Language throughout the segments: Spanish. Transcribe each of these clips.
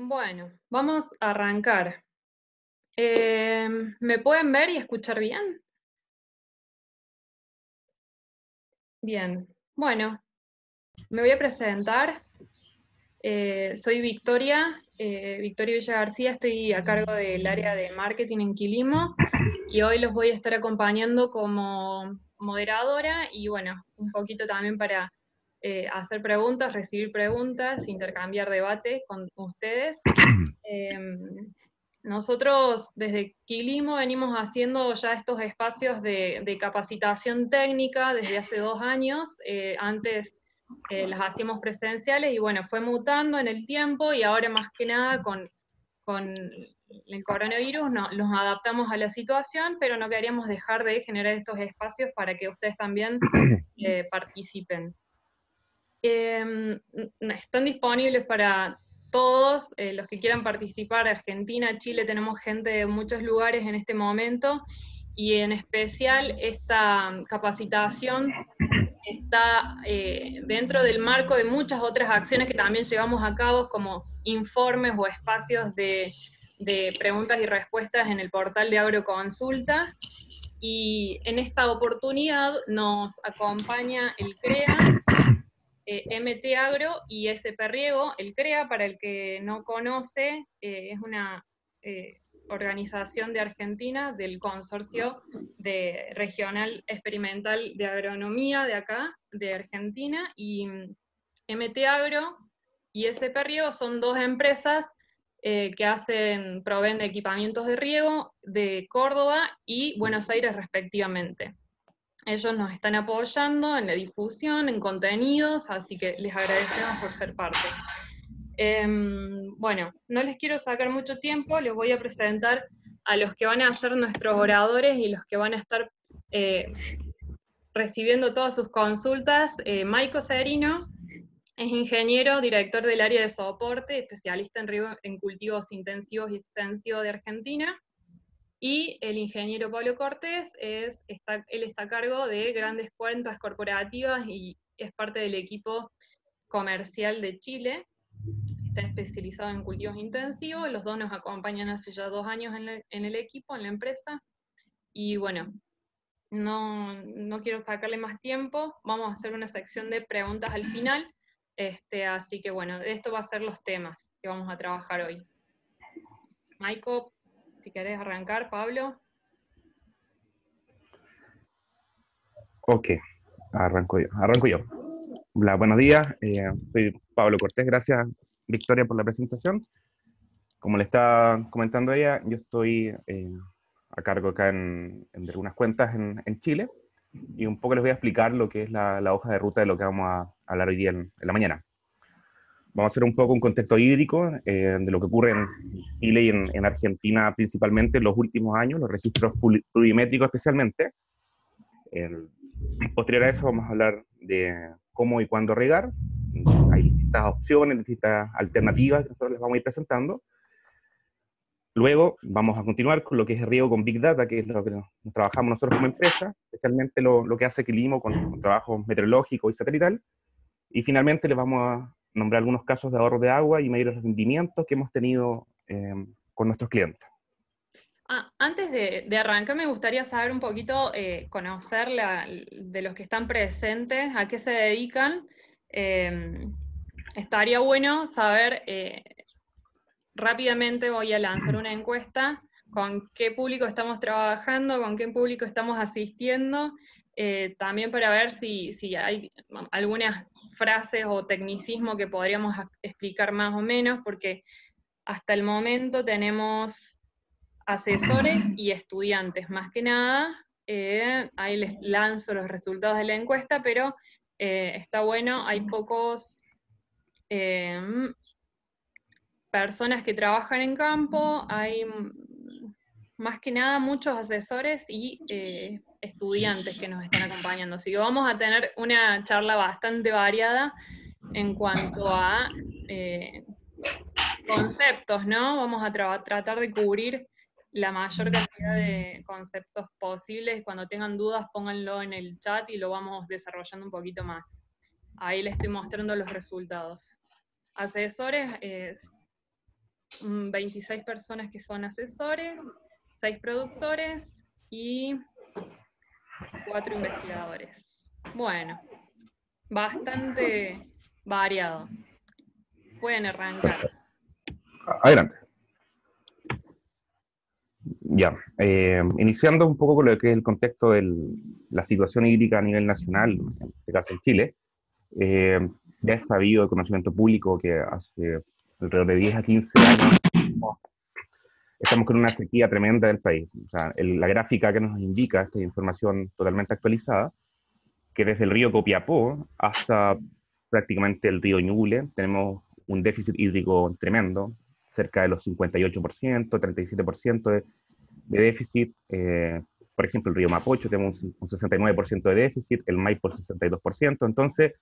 Bueno, vamos a arrancar. ¿Me pueden ver y escuchar bien? Bien. Bueno, me voy a presentar. Soy Victoria, Victoria Villa García, estoy a cargo del área de marketing en Quilimo y hoy los voy a estar acompañando como moderadora y bueno, un poquito también para hacer preguntas, recibir preguntas, intercambiar debate con ustedes. Nosotros desde Quilimo venimos haciendo ya estos espacios de capacitación técnica desde hace 2 años. Antes las hacíamos presenciales y bueno, fue mutando en el tiempo y ahora más que nada con el coronavirus nos adaptamos a la situación, pero no queríamos dejar de generar estos espacios para que ustedes también participen. Están disponibles para todos los que quieran participar. Argentina, Chile, tenemos gente de muchos lugares en este momento y en especial esta capacitación está dentro del marco de muchas otras acciones que también llevamos a cabo, como informes o espacios de preguntas y respuestas en el portal de Agroconsulta. Y en esta oportunidad nos acompaña el CREA, MT Agro y SP Riego. El CREA, para el que no conoce, es una organización de Argentina del consorcio regional experimental de agronomía de acá, de Argentina, y MT Agro y SP Riego son dos empresas que proveen de equipamientos de riego de Córdoba y Buenos Aires respectivamente. Ellos nos están apoyando en la difusión, en contenidos, así que les agradecemos por ser parte. Bueno, no les quiero sacar mucho tiempo, les voy a presentar a los que van a ser nuestros oradores y los que van a estar recibiendo todas sus consultas. Maico Serino es ingeniero, director del área de soporte, especialista en riego en cultivos intensivos y extensivos de Argentina. Y el ingeniero Pablo Cortés, él está a cargo de grandes cuentas corporativas y es parte del equipo comercial de Chile. Está especializado en cultivos intensivos. Los dos nos acompañan hace ya 2 años en el equipo, en la empresa. Y bueno, no quiero sacarle más tiempo. Vamos a hacer una sección de preguntas al final. Así que bueno, esto va a ser los temas que vamos a trabajar hoy. Maiko, si querés arrancar, Pablo. Ok, arranco yo. Hola, buenos días, soy Pablo Cortés, gracias Victoria por la presentación. Como le estaba comentando ella, yo estoy a cargo acá de algunas cuentas en Chile y un poco les voy a explicar lo que es la hoja de ruta de lo que vamos a hablar hoy día en la mañana. Vamos a hacer un poco un contexto hídrico de lo que ocurre en Chile y en Argentina principalmente en los últimos años, los registros pluviométricos especialmente. Posterior a eso vamos a hablar de cómo y cuándo regar. Hay distintas opciones, distintas alternativas que nosotros les vamos a ir presentando. Luego vamos a continuar con lo que es el riego con Big Data, que es lo que nos trabajamos nosotros como empresa, especialmente lo que hace Quilimo con trabajo meteorológico y satelital. Y finalmente les vamos a nombrar algunos casos de ahorro de agua y mayores rendimientos que hemos tenido con nuestros clientes. Antes de arrancar, me gustaría saber un poquito, conocer de los que están presentes, a qué se dedican. Estaría bueno saber, rápidamente voy a lanzar una encuesta, con qué público estamos trabajando, con qué público estamos asistiendo, también para ver si hay algunas frases o tecnicismo que podríamos explicar más o menos, porque hasta el momento tenemos asesores y estudiantes, más que nada. Ahí les lanzo los resultados de la encuesta, pero está bueno, hay pocos personas que trabajan en campo, hay más que nada muchos asesores y estudiantes que nos están acompañando. Así que vamos a tener una charla bastante variada en cuanto a conceptos, ¿no? Vamos a tratar de cubrir la mayor cantidad de conceptos posibles. Cuando tengan dudas, pónganlo en el chat y lo vamos desarrollando un poquito más. Ahí les estoy mostrando los resultados. Asesores, 26 personas que son asesores, 6 productores y 4 investigadores. Bueno, bastante variado. Pueden arrancar. Adelante. Ya, iniciando un poco con lo que es el contexto de la situación hídrica a nivel nacional, en este caso en Chile, ya es sabido de conocimiento público que hace alrededor de 10 a 15 años estamos con una sequía tremenda del país. O sea, la gráfica que nos indica, esta información totalmente actualizada, que desde el río Copiapó hasta prácticamente el río Ñuble tenemos un déficit hídrico tremendo, cerca de los 58%, 37% de déficit. Por ejemplo, el río Mapocho tenemos un 69% de déficit, el Maipo el 62%. Entonces,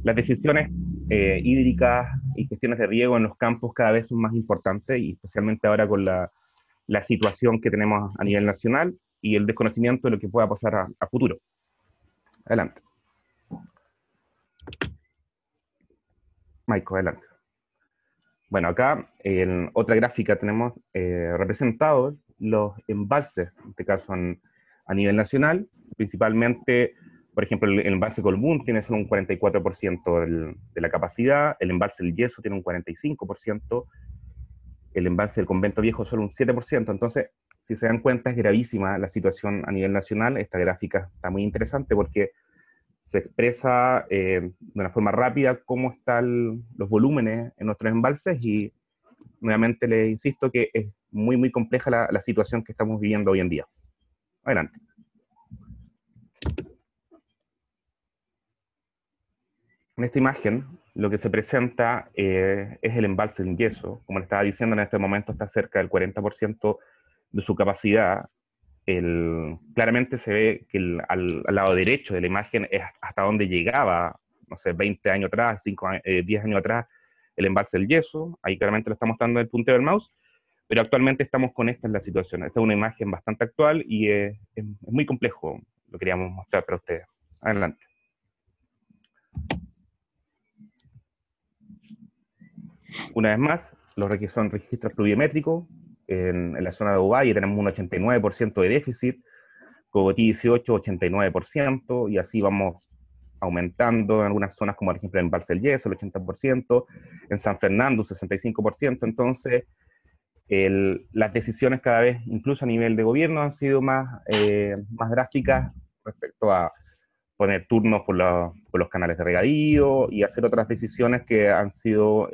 las decisiones hídricas y gestiones de riego en los campos cada vez son más importantes, y especialmente ahora con la situación que tenemos a nivel nacional y el desconocimiento de lo que pueda pasar a futuro. Adelante. Michael, adelante. Bueno, acá en otra gráfica tenemos representados los embalses, en este caso a nivel nacional, principalmente, por ejemplo, el embalse Colbún tiene solo un 44% de la capacidad, el embalse El Yeso tiene un 45%, el embalse del Convento Viejo solo un 7%. Entonces, si se dan cuenta, es gravísima la situación a nivel nacional. Esta gráfica está muy interesante porque se expresa de una forma rápida cómo están los volúmenes en nuestros embalses, y nuevamente les insisto que es muy, muy compleja la situación que estamos viviendo hoy en día. Adelante. En esta imagen, lo que se presenta es el embalse en Yeso. Como le estaba diciendo, en este momento está cerca del 40% de su capacidad. Claramente se ve que al lado derecho de la imagen es hasta donde llegaba, no sé, 20 años atrás, 10 años atrás, el embalse del Yeso. Ahí claramente lo está mostrando el puntero del mouse, pero actualmente estamos con esta en la situación. Esta es una imagen bastante actual y es muy complejo, lo queríamos mostrar para ustedes. Adelante. Una vez más, son registros pluviométricos. En la zona de Ovalle tenemos un 89% de déficit, Cogotí 18, 89%, y así vamos aumentando en algunas zonas, como por ejemplo en Embalse del Yeso, el 80%, en San Fernando, un 65%. Entonces, las decisiones cada vez, incluso a nivel de gobierno, han sido más drásticas respecto a poner turnos por los canales de regadío y hacer otras decisiones que han sido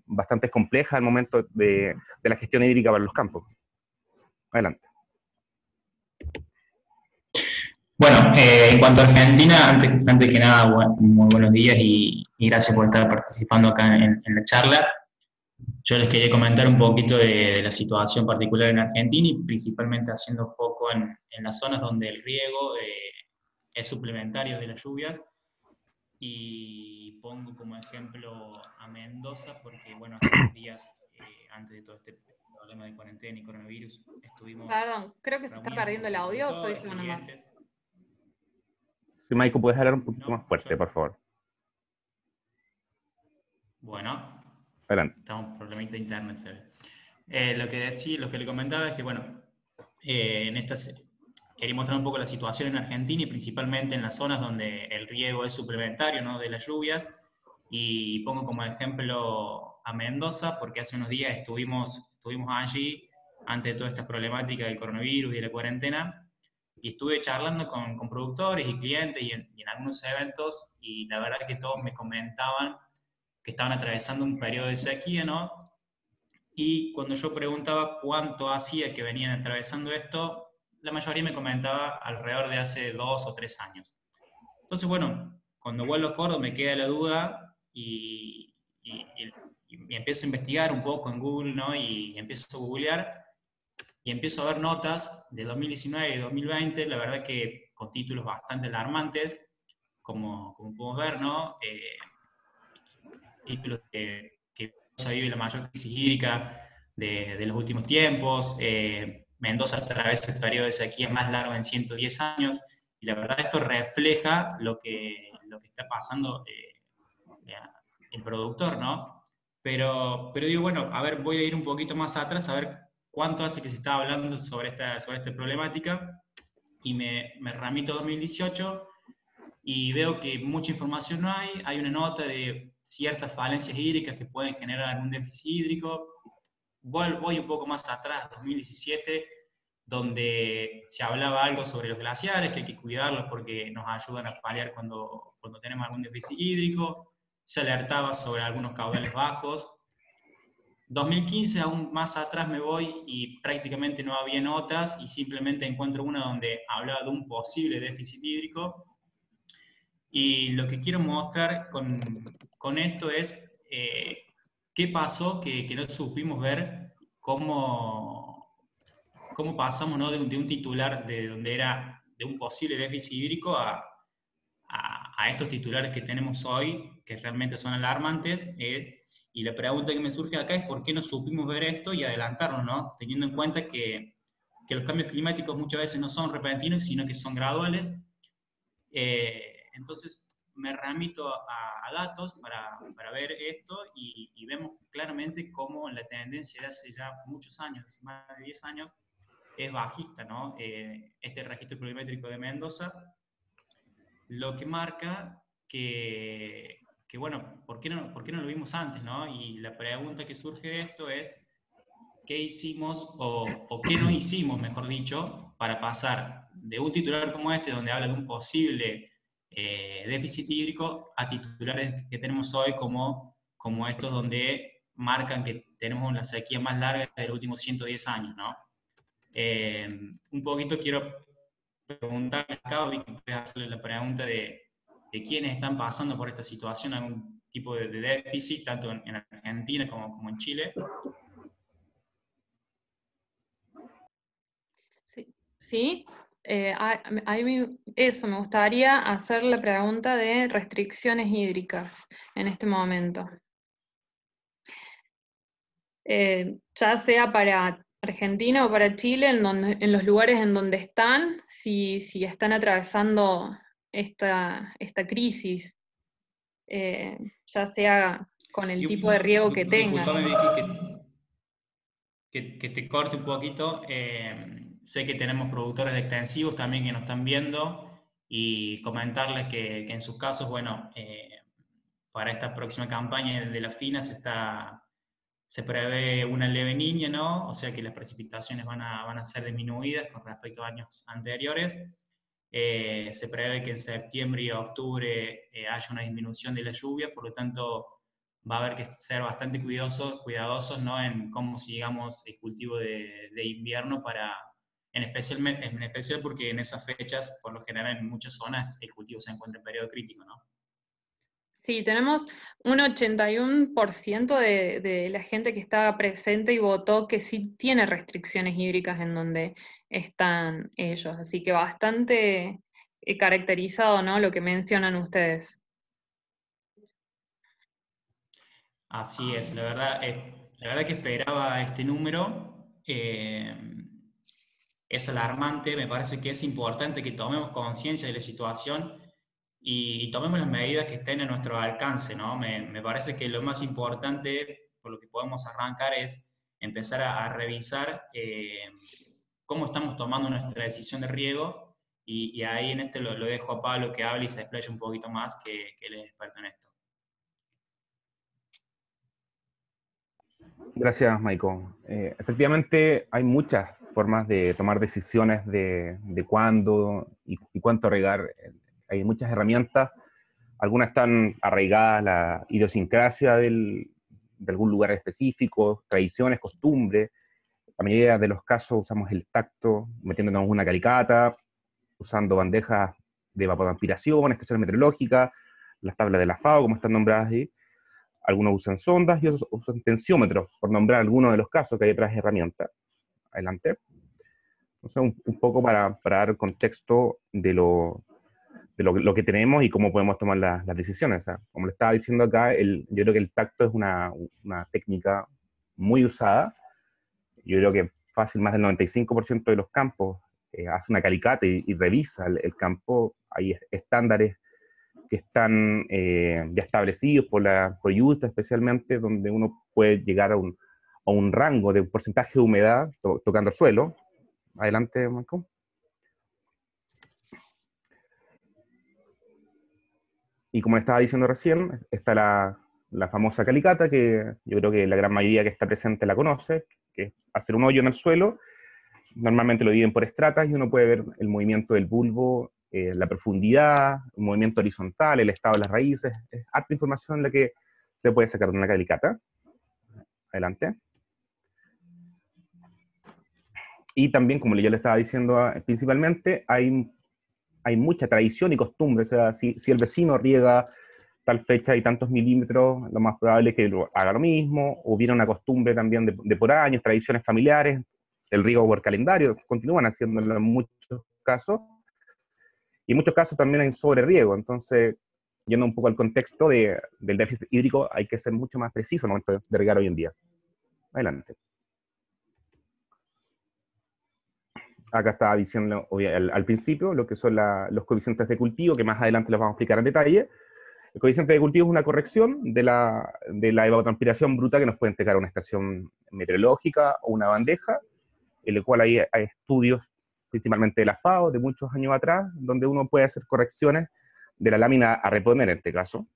bastante complejas al momento de la gestión hídrica para los campos. Adelante. Bueno, en cuanto a Argentina, antes que nada, muy buenos días y gracias por estar participando acá en la charla. Yo les quería comentar un poquito de la situación particular en Argentina y principalmente haciendo foco en las zonas donde el riego es suplementario de las lluvias, y pongo como ejemplo a Mendoza porque, bueno, hace unos días, antes de todo este problema de cuarentena y coronavirus, estuvimos... Perdón, creo que se está perdiendo el audio, o soy yo nomás. Sí, Maiko, ¿puedes hablar un poquito más fuerte, por favor? Bueno, adelante. Estamos un problemita de internet, se ve. Lo que le comentaba es que, bueno, quería mostrar un poco la situación en Argentina y principalmente en las zonas donde el riego es suplementario, ¿no?, de las lluvias, y pongo como ejemplo a Mendoza porque hace unos días estuvimos allí antes de toda esta problemática del coronavirus y de la cuarentena, y estuve charlando con productores y clientes y en algunos eventos, y la verdad que todos me comentaban que estaban atravesando un periodo de sequía, ¿no? Y cuando yo preguntaba cuánto hacía que venían atravesando esto, la mayoría me comentaba alrededor de hace 2 o 3 años. Entonces, bueno, cuando vuelvo a Córdoba me queda la duda y empiezo a investigar un poco en Google, ¿no? Y empiezo a googlear y empiezo a ver notas de 2019 y 2020, la verdad que con títulos bastante alarmantes, como podemos ver, ¿no? Títulos que Mendoza vive la mayor crisis hídrica de los últimos tiempos, Mendoza atraviesa el periodo de sequía más largo en 110 años, y la verdad esto refleja lo que está pasando el productor, ¿no? pero digo, bueno, a ver, voy a ir un poquito más atrás a ver cuánto hace que se está hablando sobre esta problemática, y me remito a 2018 y veo que mucha información no hay una nota de ciertas falencias hídricas que pueden generar algún déficit hídrico. Voy un poco más atrás, 2017, donde se hablaba algo sobre los glaciares, que hay que cuidarlos porque nos ayudan a paliar cuando tenemos algún déficit hídrico. Se alertaba sobre algunos caudales bajos. 2015, aún más atrás me voy y prácticamente no había notas y simplemente encuentro una donde hablaba de un posible déficit hídrico. Y lo que quiero mostrar con esto es qué pasó que no supimos ver cómo pasamos, ¿no? de un titular de donde era de un posible déficit hídrico a estos titulares que tenemos hoy, que realmente son alarmantes. Y la pregunta que me surge acá es por qué no supimos ver esto y adelantarnos, ¿no? Teniendo en cuenta que los cambios climáticos muchas veces no son repentinos, sino que son graduales. Entonces me remito a datos para ver esto y vemos claramente cómo la tendencia de hace ya muchos años, más de 10 años, es bajista, ¿no? Este registro pluviométrico de Mendoza, lo que marca que bueno, ¿por qué no lo vimos antes, no? Y la pregunta que surge de esto es, ¿qué hicimos o qué no hicimos, mejor dicho, para pasar de un titular como este, donde habla de un posible déficit hídrico, a titulares que tenemos hoy como estos, donde marcan que tenemos la sequía más larga de los últimos 110 años, ¿no? Un poquito quiero preguntarle acá, o puedes hacerle la pregunta de quiénes están pasando por esta situación, algún tipo de déficit, tanto en Argentina como en Chile. Sí, eso, me gustaría hacer la pregunta de restricciones hídricas en este momento. Ya sea para Argentina o para Chile, en los lugares en donde están, si están atravesando esta crisis, ya sea con el tipo de riego que tengan. Disculpame, Vicky, que te corte un poquito. Sé que tenemos productores de extensivos también que nos están viendo, y comentarles que en sus casos, bueno, para esta próxima campaña de la FINA se prevé una leve niña, ¿no? O sea que las precipitaciones van a ser disminuidas con respecto a años anteriores. Se prevé que en septiembre y octubre haya una disminución de la lluvia, por lo tanto va a haber que ser bastante cuidadosos, ¿no? En cómo sigamos el cultivo de invierno, en especial porque en esas fechas, por lo general en muchas zonas, el cultivo se encuentra en periodo crítico, ¿no? Sí, tenemos un 81% de la gente que estaba presente y votó que sí tiene restricciones hídricas en donde están ellos, así que bastante caracterizado, ¿no? Lo que mencionan ustedes. Así es, la verdad que esperaba este número. Es alarmante, me parece que es importante que tomemos conciencia de la situación y tomemos las medidas que estén a nuestro alcance, ¿no? Me parece que lo más importante, por lo que podemos arrancar, es empezar a revisar cómo estamos tomando nuestra decisión de riego, y ahí en este lo dejo a Pablo que hable y se explaye un poquito más, que él es experto en esto. Gracias, Maiko. Efectivamente, hay muchas formas de tomar decisiones de cuándo y cuánto regar. Hay muchas herramientas. Algunas están arraigadas a la idiosincrasia de algún lugar específico, tradiciones, costumbres. La mayoría de los casos usamos el tacto, metiéndonos una calicata, usando bandejas de evapotranspiración, estación meteorológica, las tablas de la FAO, como están nombradas ahí. Algunos usan sondas y otros usan tensiómetros, por nombrar algunos de los casos, que hay otras herramientas. Adelante. Entonces, un poco para dar contexto de lo que tenemos y cómo podemos tomar las decisiones. O sea, como le estaba diciendo acá, yo creo que el tacto es una técnica muy usada. Yo creo que fácil, más del 95% de los campos hace una calicata y revisa el campo. Hay estándares que están ya establecidos por IUTA especialmente, donde uno puede llegar a un rango de un porcentaje de humedad tocando el suelo. Adelante, Marco. Y como estaba diciendo recién, está la famosa calicata, que yo creo que la gran mayoría que está presente la conoce, que es hacer un hoyo en el suelo. Normalmente lo dividen por estratas y uno puede ver el movimiento del bulbo, la profundidad, el movimiento horizontal, el estado de las raíces. Es harta información la que se puede sacar de una calicata. Adelante. Y también, como yo le estaba diciendo principalmente, hay mucha tradición y costumbre. O sea, si el vecino riega tal fecha y tantos milímetros, lo más probable es que haga lo mismo. Hubiera una costumbre también de por años, tradiciones familiares. El riego por calendario, continúan haciéndolo en muchos casos. Y en muchos casos también hay sobreriego. Entonces, yendo un poco al contexto del déficit hídrico, hay que ser mucho más preciso en el momento de regar hoy en día. Adelante. Acá estaba diciendo al principio lo que son los coeficientes de cultivo, que más adelante los vamos a explicar en detalle. El coeficiente de cultivo es una corrección de la evapotranspiración bruta que nos puede entregar una estación meteorológica o una bandeja, en el cual hay estudios principalmente de la FAO de muchos años atrás, donde uno puede hacer correcciones de la lámina a reponer en este caso.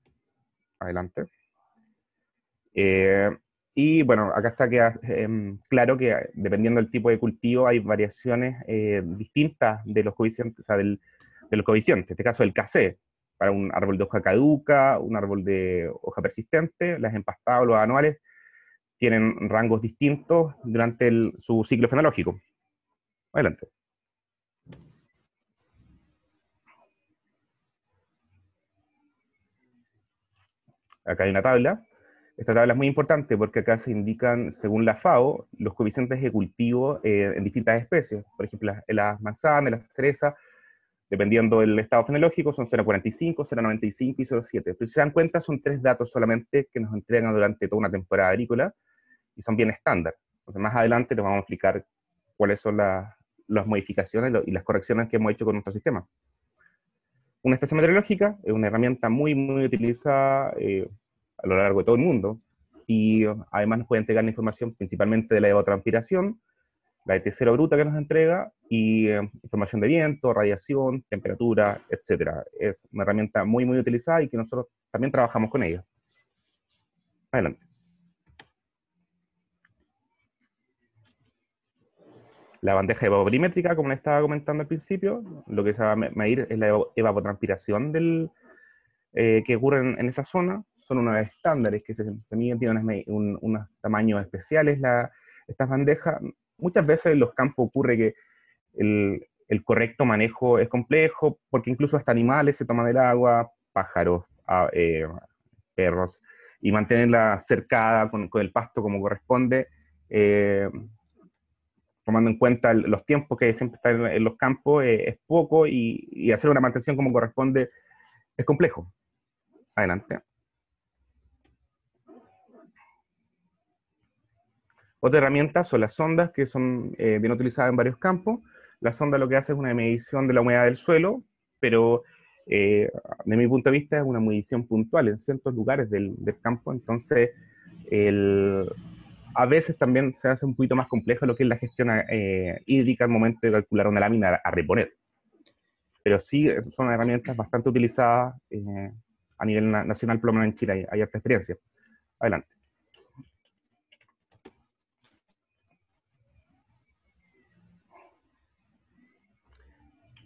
Adelante. Y bueno, acá está claro que dependiendo del tipo de cultivo hay variaciones distintas de los coeficientes, o sea, de los coeficientes. En este caso el casé, para un árbol de hoja caduca, un árbol de hoja persistente, las empastadas o los anuales tienen rangos distintos durante su ciclo fenológico. Adelante. Acá hay una tabla. Esta tabla es muy importante porque acá se indican, según la FAO, los coeficientes de cultivo en distintas especies. Por ejemplo, las manzanas, las cerezas, dependiendo del estado fenológico, son 0,45, 0,95 y 0,7. Pero si se dan cuenta, son 3 datos solamente que nos entregan durante toda una temporada agrícola y son bien estándar. Entonces, más adelante les vamos a explicar cuáles son las modificaciones y las correcciones que hemos hecho con nuestro sistema. Una estación meteorológica es una herramienta muy, muy utilizada a lo largo de todo el mundo, y además nos puede entregar la información principalmente de la evapotranspiración, la ET0 bruta que nos entrega, y información de viento, radiación, temperatura, etc. Es una herramienta muy, muy utilizada y que nosotros también trabajamos con ella. Adelante. La bandeja evaporimétrica, como les estaba comentando al principio, lo que se va a medir es la evapotranspiración que ocurre en esa zona. Son unos estándares que se miden, tienen unos tamaños especiales estas bandejas. Muchas veces en los campos ocurre que el correcto manejo es complejo, porque incluso hasta animales se toman del agua, pájaros, perros, y mantenerla cercada con el pasto como corresponde, tomando en cuenta los tiempos que siempre están en los campos, es poco, y hacer una mantención como corresponde es complejo. Adelante. Otra herramienta son las sondas, que son bien utilizadas en varios campos. La sonda lo que hace es una medición de la humedad del suelo, pero de mi punto de vista es una medición puntual en ciertos lugares del campo. Entonces, a veces también se hace un poquito más complejo lo que es la gestión hídrica al momento de calcular una lámina a reponer. Pero sí son herramientas bastante utilizadas a nivel nacional, por lo menos en Chile hay harta experiencia. Adelante.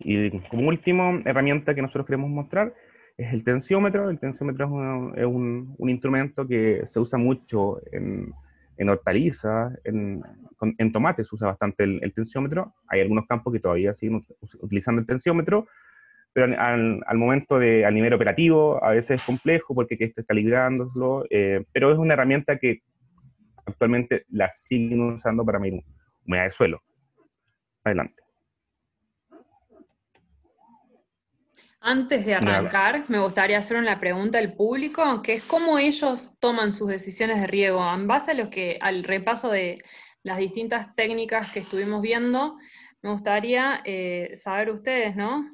Y como última herramienta que nosotros queremos mostrar es el tensiómetro. El tensiómetro es un instrumento que se usa mucho en hortalizas, en tomates se usa bastante el tensiómetro. Hay algunos campos que todavía siguen utilizando el tensiómetro, pero al momento al nivel operativo a veces es complejo porque hay que estar calibrándolo, pero es una herramienta que actualmente la siguen usando para medir humedad de suelo. Adelante. Antes de arrancar, me gustaría hacer una pregunta al público, que es cómo ellos toman sus decisiones de riego. En base al repaso de las distintas técnicas que estuvimos viendo, me gustaría saber ustedes, ¿no?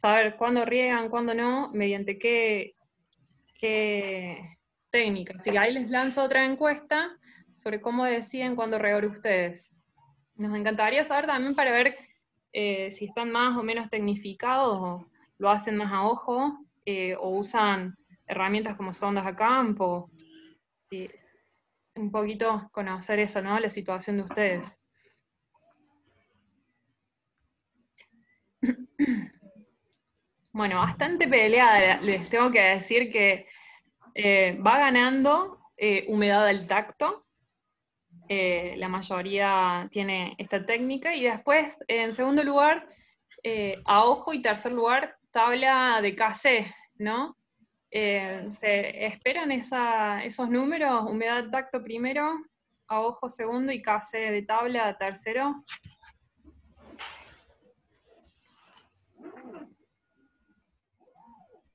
saber cuándo riegan, cuándo no, mediante qué técnica. Así que ahí les lanzo otra encuesta sobre cómo deciden cuándo regar ustedes. Nos encantaría saber también para ver si están más o menos tecnificados, o lo hacen más a ojo, o usan herramientas como sondas a campo. Y un poquito conocer eso, ¿no? La situación de ustedes. Bueno, bastante peleada, les tengo que decir que va ganando humedad al tacto. La mayoría tiene esta técnica, y después, en segundo lugar, a ojo, y tercer lugar, tabla de KC, ¿no? ¿Se esperan esos números? Humedad al tacto primero, a ojo segundo, y KC de tabla tercero.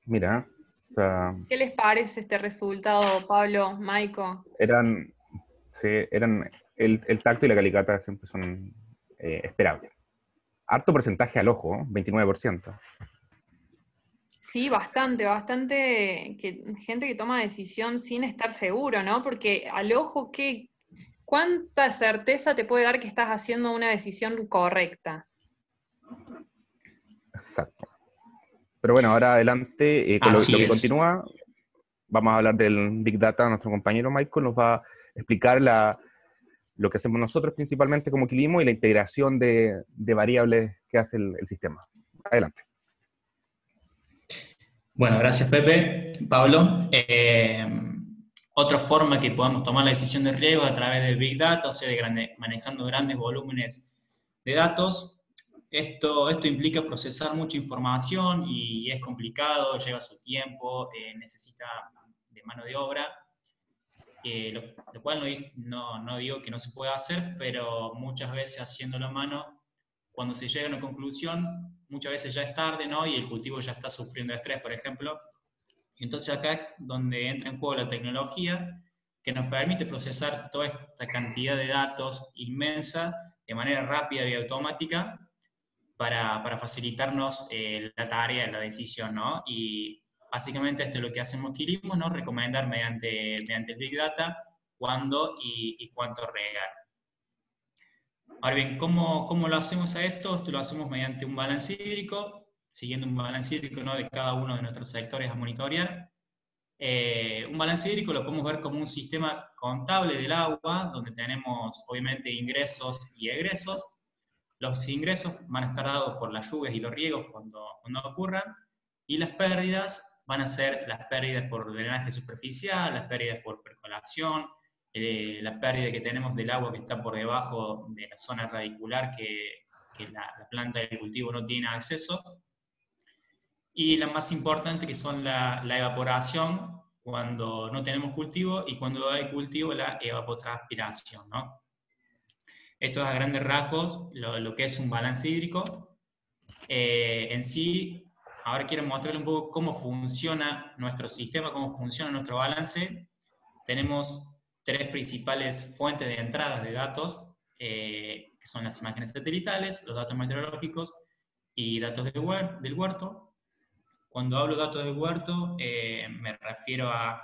Mira, o sea, ¿Qué les parece este resultado, Pablo, Maiko? eran el tacto y la calicata siempre son esperables. Harto porcentaje al ojo, 29%. Sí, bastante, bastante gente que toma decisión sin estar seguro, ¿no? Porque al ojo, ¿cuánta certeza te puede dar que estás haciendo una decisión correcta? Exacto. Pero bueno, ahora adelante, con lo Así que es. continúa, vamos a hablar del Big Data. Nuestro compañero Michael nos va a explicar lo que hacemos nosotros principalmente como Quilimo y la integración de variables que hace el sistema. Adelante. Bueno, gracias Pepe. Pablo, otra forma que podamos tomar la decisión de riego a través del Big Data, o sea, manejando grandes volúmenes de datos. Esto implica procesar mucha información y es complicado, lleva su tiempo, necesita de mano de obra, lo cual no digo que no se pueda hacer, pero muchas veces haciéndolo a mano, cuando se llega a una conclusión, muchas veces ya es tarde, ¿no? Y el cultivo ya está sufriendo estrés, por ejemplo. Y entonces acá es donde entra en juego la tecnología, que nos permite procesar toda esta cantidad de datos inmensa de manera rápida y automática para facilitarnos la tarea, la decisión, ¿no? Y básicamente esto es lo que hacemos Quilimo, ¿no? Recomendar mediante el Big Data cuándo y cuánto regar. Ahora bien, ¿cómo lo hacemos a esto? Esto lo hacemos mediante un balance hídrico, siguiendo un balance hídrico, ¿no?, de cada uno de nuestros sectores a monitorear. Un balance hídrico lo podemos ver como un sistema contable del agua, donde tenemos obviamente ingresos y egresos. Los ingresos van a estar dados por las lluvias y los riegos cuando ocurran, y las pérdidas van a ser las pérdidas por drenaje superficial, las pérdidas por percolación, la pérdida que tenemos del agua que está por debajo de la zona radicular que la planta del cultivo no tiene acceso, y la más importante, que son la evaporación cuando no tenemos cultivo, y cuando hay cultivo la evapotranspiración, ¿no? Esto es a grandes rasgos lo que es un balance hídrico. En sí, ahora quiero mostrarles un poco cómo funciona nuestro sistema, cómo funciona nuestro balance. Tenemos tres principales fuentes de entrada de datos, que son las imágenes satelitales, los datos meteorológicos y datos del huerto. Cuando hablo de datos del huerto, me refiero a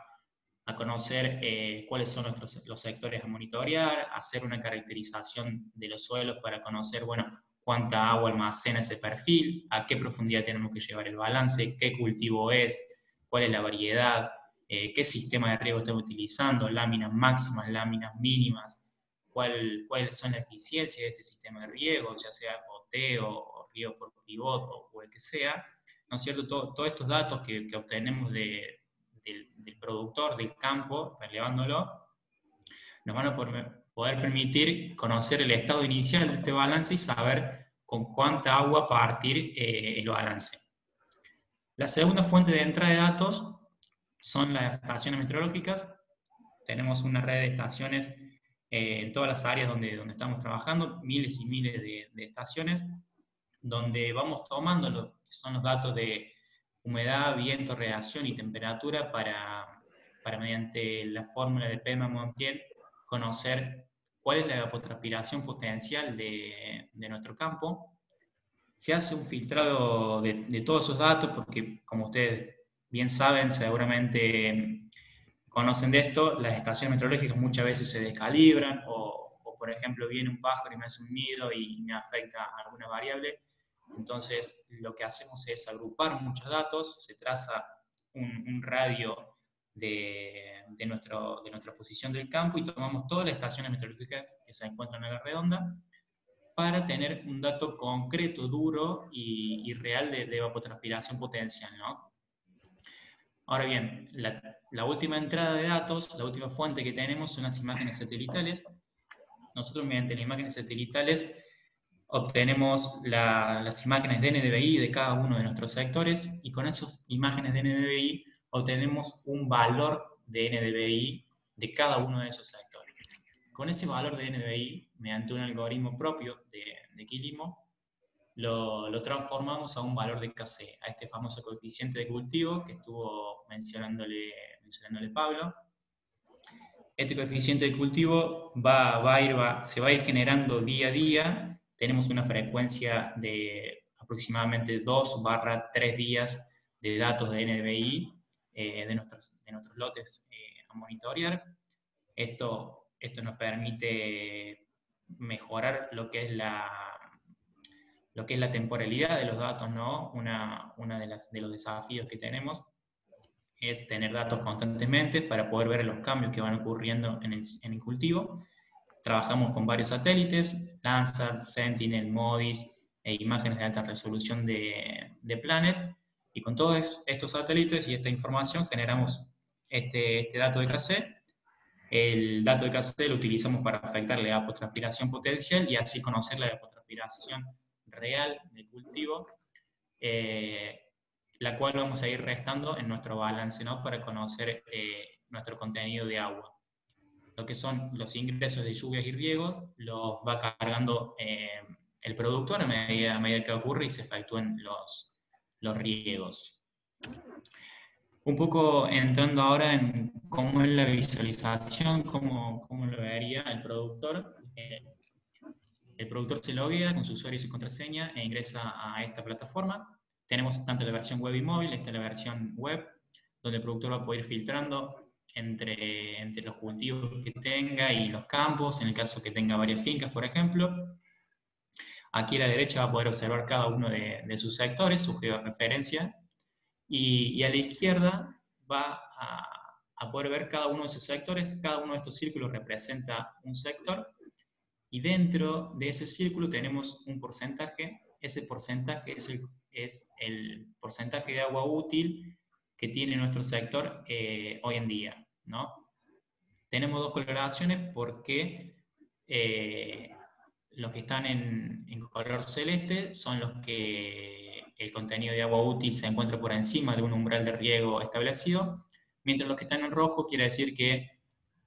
conocer cuáles son los sectores a monitorear, hacer una caracterización de los suelos para conocer, bueno, cuánta agua almacena ese perfil, a qué profundidad tenemos que llevar el balance, qué cultivo es, cuál es la variedad, qué sistema de riego estamos utilizando, láminas máximas, láminas mínimas, cuáles son las eficiencias de ese sistema de riego, ya sea goteo o riego por pivot o el que sea, ¿no es cierto? Todos estos datos que obtenemos del productor del campo, relevándolo, nos van a poder permitir conocer el estado inicial de este balance y saber con cuánta agua partir el balance. La segunda fuente de entrada de datos son las estaciones meteorológicas. Tenemos una red de estaciones en todas las áreas donde estamos trabajando, miles y miles de estaciones, donde vamos tomando lo que son los datos de humedad, viento, radiación y temperatura para mediante la fórmula de Pema-Montiel, conocer cuál es la evapotranspiración potencial de nuestro campo. se hace un filtrado de todos esos datos, porque como ustedes bien saben, seguramente conocen de esto, las estaciones meteorológicas muchas veces se descalibran, o por ejemplo viene un pájaro y me hace un nido y me afecta a alguna variable. Entonces lo que hacemos es agrupar muchos datos, se traza un radio de nuestra posición del campo y tomamos todas las estaciones meteorológicas que se encuentran en la redonda para tener un dato concreto, duro y real de evapotranspiración potencial, ¿no? Ahora bien, la última entrada de datos, la última fuente que tenemos son las imágenes satelitales. Nosotros mediante las imágenes satelitales obtenemos las imágenes de NDVI de cada uno de nuestros sectores y con esas imágenes de NDVI obtenemos un valor de NDVI de cada uno de esos sectores. Con ese valor de NDVI, mediante un algoritmo propio de Quilimo, lo transformamos a un valor de KC, a este famoso coeficiente de cultivo que estuvo mencionándole Pablo. Este coeficiente de cultivo se va a ir generando día a día. Tenemos una frecuencia de aproximadamente 2/3 días de datos de NDVI de nuestros lotes a monitorear. Esto nos permite mejorar lo que es la temporalidad de los datos, ¿no? Una de los desafíos que tenemos es tener datos constantemente para poder ver los cambios que van ocurriendo en el cultivo. Trabajamos con varios satélites, Landsat, Sentinel, MODIS e imágenes de alta resolución de Planet, y con todos estos satélites y esta información generamos este dato de KC. El dato de KC lo utilizamos para afectar la evapotranspiración potencial y así conocer la evapotranspiración real del cultivo, la cual vamos a ir restando en nuestro balance, ¿no? Para conocer nuestro contenido de agua. Lo que son los ingresos de lluvias y riegos los va cargando el productor a medida que ocurre y se efectúen los riegos. Un poco entrando ahora en cómo es la visualización, cómo lo vería el productor. El productor se loguea con su usuario y su contraseña e ingresa a esta plataforma. Tenemos tanto la versión web y móvil, esta es la versión web, donde el productor va a poder ir filtrando entre los cultivos que tenga y los campos, en el caso que tenga varias fincas, por ejemplo. Aquí a la derecha va a poder observar cada uno de sus sectores, su georreferencia, y a la izquierda va a poder ver cada uno de sus sectores. Cada uno de estos círculos representa un sector, y dentro de ese círculo tenemos un porcentaje. Ese porcentaje es el porcentaje de agua útil que tiene nuestro sector hoy en día, ¿no? Tenemos dos coloraciones porque los que están en color celeste son los que el contenido de agua útil se encuentra por encima de un umbral de riego establecido, mientras los que están en rojo quiere decir que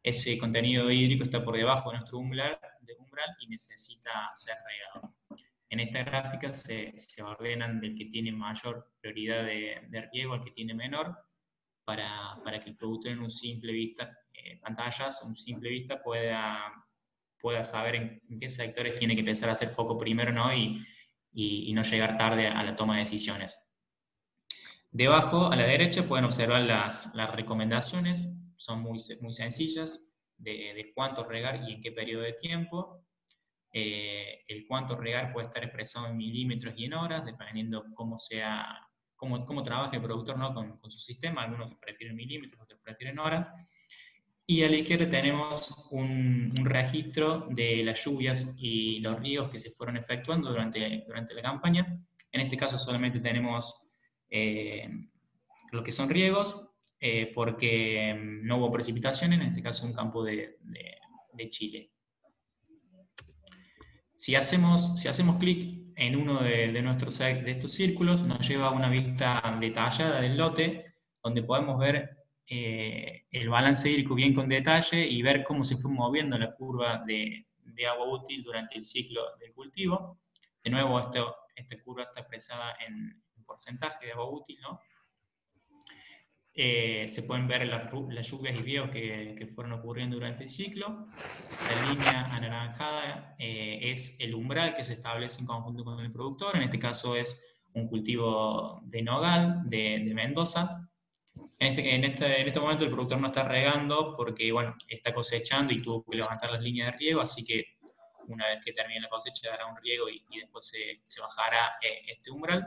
ese contenido hídrico está por debajo de nuestro umbral y necesita ser regado. En esta gráfica se ordenan del que tiene mayor prioridad de riego al que tiene menor, para que el productor en un simple vista, pueda saber en qué sectores tiene que empezar a hacer foco primero, ¿no? y no llegar tarde a la toma de decisiones. Debajo, a la derecha, pueden observar las recomendaciones. Son muy sencillas, de cuánto regar y en qué periodo de tiempo. El cuánto regar puede estar expresado en milímetros y en horas, dependiendo cómo trabaje el productor, ¿no? con su sistema. Algunos prefieren milímetros, otros prefieren horas. Y a la izquierda tenemos un registro de las lluvias y los riegos que se fueron efectuando durante la campaña. En este caso solamente tenemos lo que son riegos, porque no hubo precipitaciones, en este caso un campo de Chile. Si hacemos clic en uno de estos círculos, nos lleva a una vista detallada del lote, donde podemos ver el balance hídrico bien con detalle y ver cómo se fue moviendo la curva de agua útil durante el ciclo del cultivo. De nuevo, esta curva está expresada en porcentaje de agua útil, ¿no? se pueden ver las lluvias y riegos que fueron ocurriendo durante el ciclo. La línea anaranjada es el umbral que se establece en conjunto con el productor. En este caso es un cultivo de nogal de Mendoza. En este momento el productor no está regando porque, bueno, está cosechando y tuvo que levantar las líneas de riego, así que una vez que termine la cosecha dará un riego y después se bajará este umbral.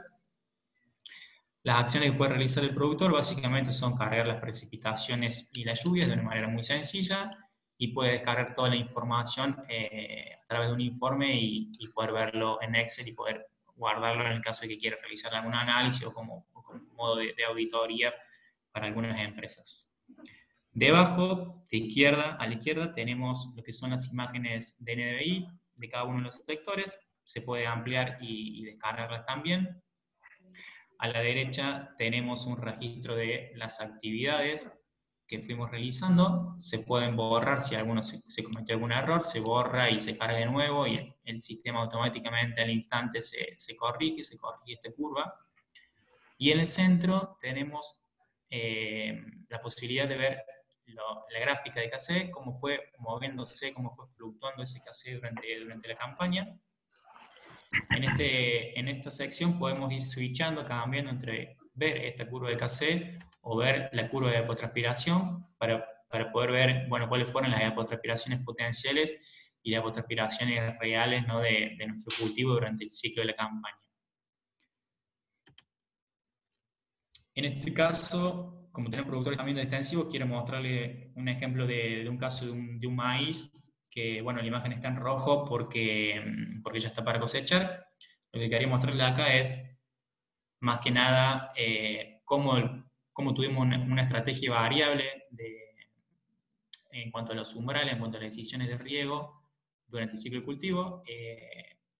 Las acciones que puede realizar el productor básicamente son cargar las precipitaciones y las lluvias de una manera muy sencilla y puede descargar toda la información a través de un informe y poder verlo en Excel y poder guardarlo en el caso de que quiera realizar algún análisis o como modo de auditoría para algunas empresas. Debajo, de izquierda a la izquierda, tenemos lo que son las imágenes de NDVI de cada uno de los sectores. Se puede ampliar y descargarlas también. A la derecha tenemos un registro de las actividades que fuimos realizando. Se pueden borrar si alguno se cometió algún error, se borra y se carga de nuevo y el sistema automáticamente al instante se corrige esta curva. Y en el centro tenemos la posibilidad de ver la gráfica de KC, cómo fue moviéndose, cómo fue fluctuando ese KC durante la campaña. En esta sección podemos ir switchando, cambiando entre ver esta curva de KC o ver la curva de evapotranspiración para poder ver, bueno, cuáles fueron las evapotranspiraciones potenciales y las evapotranspiraciones reales, ¿no?, de nuestro cultivo durante el ciclo de la campaña. En este caso, como tenemos productores también de extensivos, quiero mostrarles un ejemplo de un caso de un maíz que, bueno, la imagen está en rojo porque ya está para cosechar. Lo que quería mostrarles acá es, más que nada, cómo tuvimos una estrategia variable en cuanto a los umbrales, en cuanto a las decisiones de riego durante el ciclo de cultivo.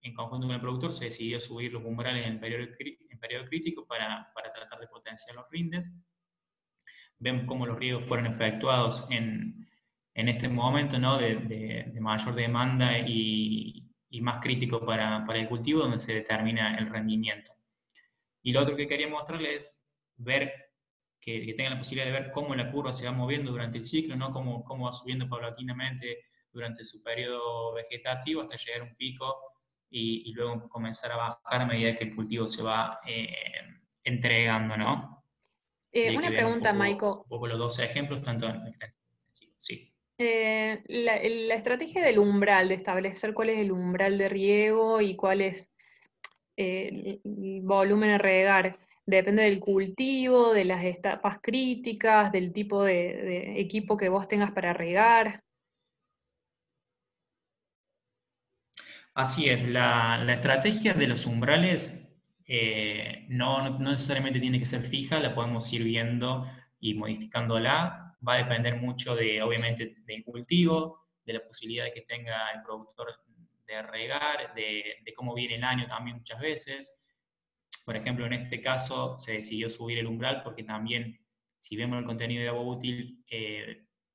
En conjunto con el productor se decidió subir los umbrales en periodo crítico para tratar de potenciar los rindes. Vemos cómo los riegos fueron efectuados en este momento, ¿no?, de mayor demanda y más crítico para el cultivo, donde se determina el rendimiento. Y lo otro que quería mostrarles es ver que tengan la posibilidad de ver cómo la curva se va moviendo durante el ciclo, ¿no?, cómo va subiendo paulatinamente durante su periodo vegetativo hasta llegar a un pico y luego comenzar a bajar a medida que el cultivo se va entregando, ¿no? Una pregunta, Maiko. Un poco los dos ejemplos, tanto en extensivo como intensivo. Sí. La estrategia del umbral, de establecer cuál es el umbral de riego y cuál es el volumen a regar, depende del cultivo, de las etapas críticas, del tipo de equipo que vos tengas para regar. Así es, la estrategia de los umbrales no necesariamente tiene que ser fija, la podemos ir viendo y modificándola. Va a depender mucho obviamente, del cultivo, de la posibilidad que tenga el productor de regar, de cómo viene el año también muchas veces. Por ejemplo, en este caso se decidió subir el umbral porque también, si vemos el contenido de agua útil,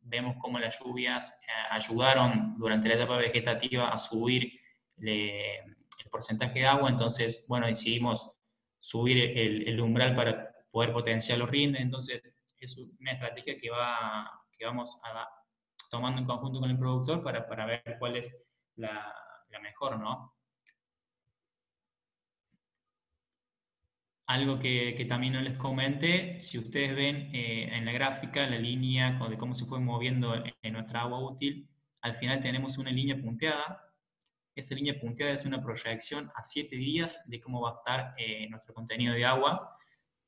vemos cómo las lluvias ayudaron durante la etapa vegetativa a subir el porcentaje de agua. Entonces, bueno, decidimos subir el umbral para poder potenciar los rindes. Entonces, es una estrategia que vamos tomando en conjunto con el productor para ver cuál es la mejor, ¿no? Algo que también no les comenté, si ustedes ven en la gráfica la línea de cómo se fue moviendo en nuestra agua útil, al final tenemos una línea punteada. Esa línea punteada es una proyección a 7 días de cómo va a estar nuestro contenido de agua,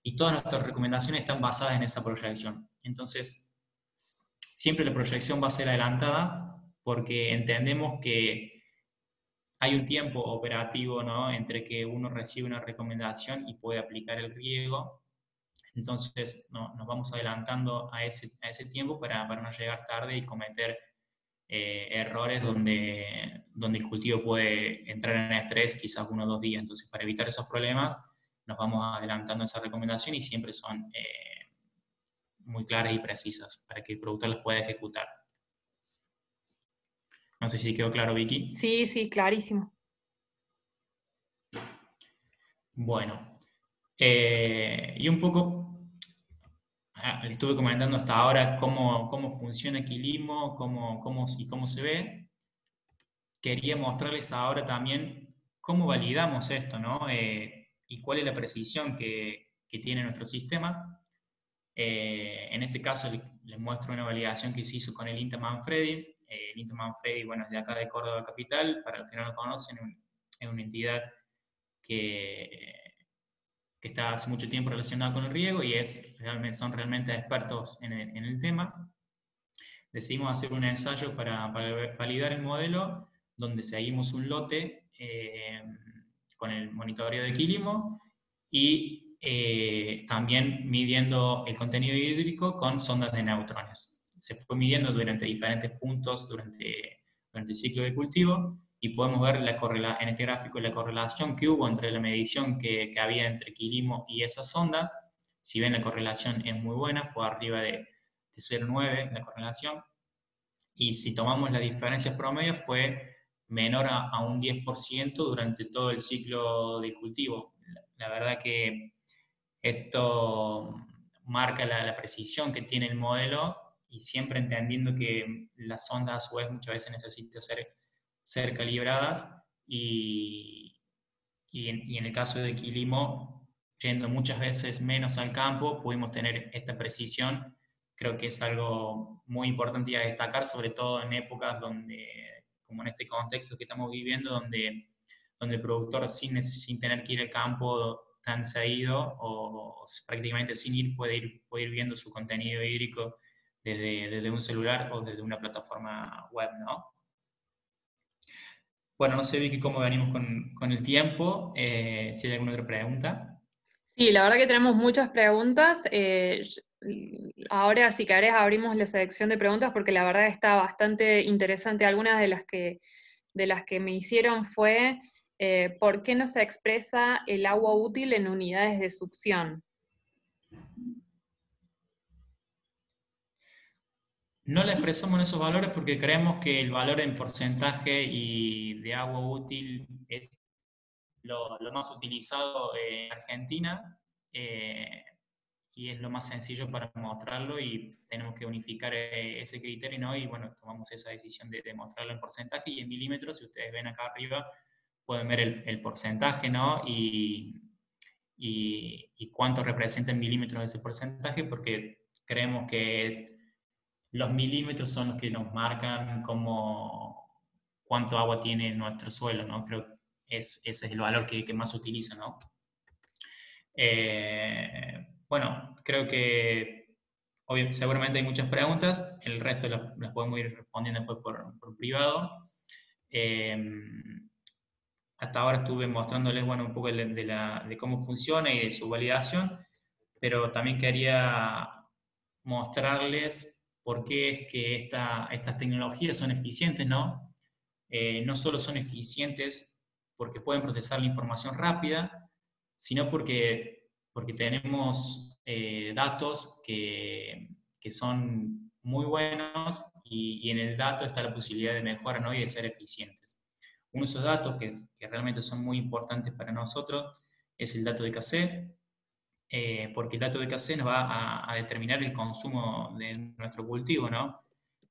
y todas nuestras recomendaciones están basadas en esa proyección. Entonces, siempre la proyección va a ser adelantada porque entendemos que hay un tiempo operativo, ¿no?, entre que uno recibe una recomendación y puede aplicar el riego. Entonces nos vamos adelantando a ese tiempo para no llegar tarde y cometer errores donde el cultivo puede entrar en estrés quizás 1 o 2 días. Entonces, para evitar esos problemas, nos vamos adelantando a esa recomendación y siempre son muy claras y precisas para que el productor las pueda ejecutar. No sé si quedó claro, Vicky. Sí, sí, clarísimo. Bueno, y un poco le estuve comentando hasta ahora cómo funciona Quilimo, cómo se ve. Quería mostrarles ahora también cómo validamos esto, ¿no? Y cuál es la precisión que tiene nuestro sistema. En este caso les muestro una validación que se hizo con el INTA Manfredi. El INTA Manfredi, bueno, es de acá de Córdoba Capital. Para los que no lo conocen, es una entidad que está hace mucho tiempo relacionada con el riego y son realmente expertos en el tema. Decidimos hacer un ensayo para validar el modelo, donde seguimos un lote con el monitoreo de Quilimo y también midiendo el contenido hídrico con sondas de neutrones. Se fue midiendo durante diferentes puntos durante el ciclo de cultivo y podemos ver en este gráfico la correlación que hubo entre la medición que había entre Quilimo y esas sondas. Si ven, la correlación es muy buena, fue arriba de 0,9 la correlación. Y si tomamos las diferencias promedio, fue menor a un 10% durante todo el ciclo de cultivo. La verdad que esto marca la precisión que tiene el modelo y siempre entendiendo que las sondas a su vez muchas veces necesitan ser calibradas y en el caso de Quilimo, yendo muchas veces menos al campo, pudimos tener esta precisión. Creo que es algo muy importante a destacar, sobre todo en épocas como en este contexto que estamos viviendo, donde el productor sin tener que ir al campo tan seguido o prácticamente sin ir puede ir viendo su contenido hídrico desde un celular o desde una plataforma web, ¿no? Bueno, no sé, Vicky, cómo venimos con el tiempo. Si hay alguna otra pregunta. Sí, la verdad que tenemos muchas preguntas. Ahora, si querés, abrimos la sección de preguntas porque la verdad está bastante interesante. Algunas de las que me hicieron fue, ¿por qué no se expresa el agua útil en unidades de succión? No la expresamos en esos valores porque creemos que el valor en porcentaje y de agua útil es lo más utilizado en Argentina y es lo más sencillo para mostrarlo y tenemos que unificar ese criterio, ¿no? Y bueno, tomamos esa decisión de mostrarlo en porcentaje y en milímetros. Si ustedes ven acá arriba, pueden ver el porcentaje, ¿no? Y cuánto representa en milímetros ese porcentaje, porque creemos que los milímetros son los que nos marcan cuánto agua tiene nuestro suelo, ¿no? Creo que ese es el valor que más se utiliza, ¿no? Bueno, creo que seguramente hay muchas preguntas, el resto las podemos ir respondiendo después por privado. Hasta ahora estuve mostrándoles, bueno, un poco de cómo funciona y de su validación, pero también quería mostrarles por qué es que estas tecnologías son eficientes, ¿no? No solo son eficientes porque pueden procesar la información rápida, sino porque tenemos datos que son muy buenos y en el dato está la posibilidad de mejora, ¿no? Y de ser eficientes. Uno de esos datos que realmente son muy importantes para nosotros es el dato de KC, porque el dato de KC nos va a determinar el consumo de nuestro cultivo, ¿no?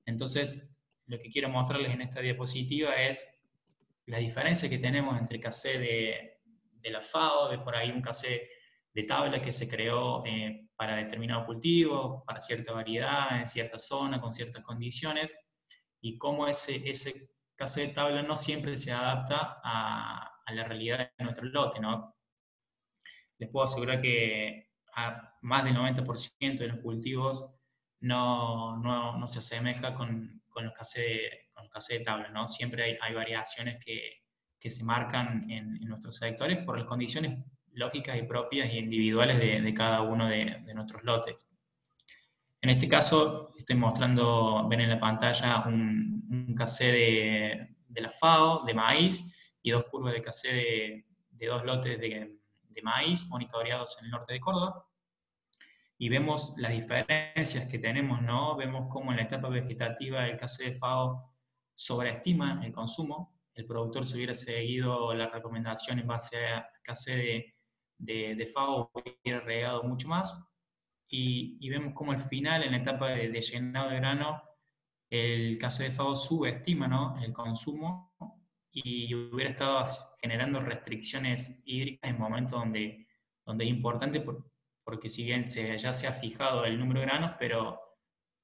Entonces, lo que quiero mostrarles en esta diapositiva es la diferencia que tenemos entre KC de la FAO, de por ahí un KC de tabla que se creó para determinado cultivo, para cierta variedad, en cierta zona, con ciertas condiciones, y cómo ese KC de tabla no siempre se adapta a la realidad de nuestro lote, ¿no? Les puedo asegurar que a más del 90% de los cultivos no se asemeja con los KC de tabla, ¿no? Siempre hay variaciones que se marcan en nuestros sectores por las condiciones lógicas y propias y individuales de cada uno de nuestros lotes. En este caso, estoy mostrando, ven en la pantalla, un KC de la FAO, de maíz, y dos curvas de KC de dos lotes de maíz monitoreados en el norte de Córdoba. Y vemos las diferencias que tenemos, ¿no? Vemos cómo en la etapa vegetativa el KC de FAO sobreestima el consumo. El productor, si hubiera seguido la recomendación en base a KC de FAO, hubiera regado mucho más. y vemos como al final, en la etapa de llenado de grano, el caso de FAO subestima, ¿no?, el consumo y hubiera estado generando restricciones hídricas en momentos donde es importante porque si bien ya se ha fijado el número de granos, pero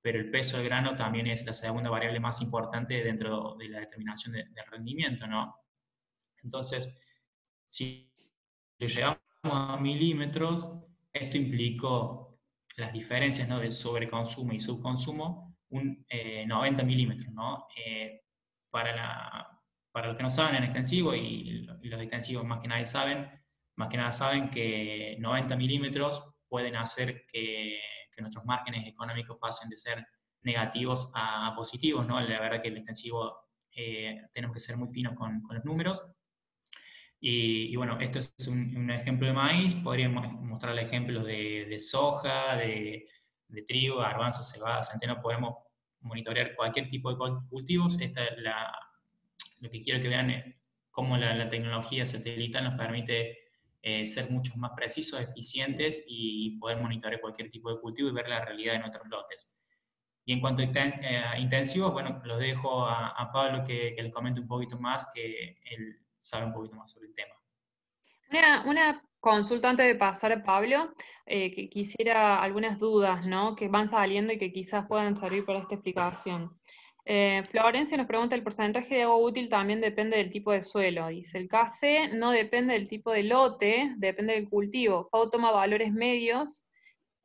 el peso del grano también es la segunda variable más importante dentro de la determinación del rendimiento, ¿no? Entonces, si llegamos a milímetros, esto implicó las diferencias, ¿no?, del sobreconsumo y subconsumo, 90 milímetros, ¿no? Para los que no saben en extensivo, y los extensivos más que nada saben que 90 milímetros pueden hacer que nuestros márgenes económicos pasen de ser negativos a positivos, ¿no? La verdad que el extensivo tenemos que ser muy finos con los números. Y bueno, esto es un ejemplo de maíz. Podríamos mostrarle ejemplos de soja, de trigo, garbanzo, cebada, centeno. Podemos monitorear cualquier tipo de cultivos. Lo que quiero que vean es cómo la tecnología satelital nos permite ser mucho más precisos, eficientes y poder monitorear cualquier tipo de cultivo y ver la realidad de nuestros lotes. Y en cuanto a intensivos, bueno, los dejo a Pablo que les comente un poquito más, que él sabe un poquito más sobre el tema. Una consulta antes de pasar a Pablo, que quisiera algunas dudas, ¿no?, que van saliendo y que quizás puedan servir para esta explicación. Florencia nos pregunta, ¿el porcentaje de agua útil también depende del tipo de suelo? Dice, el KC no depende del tipo de lote, depende del cultivo. FAO toma valores medios,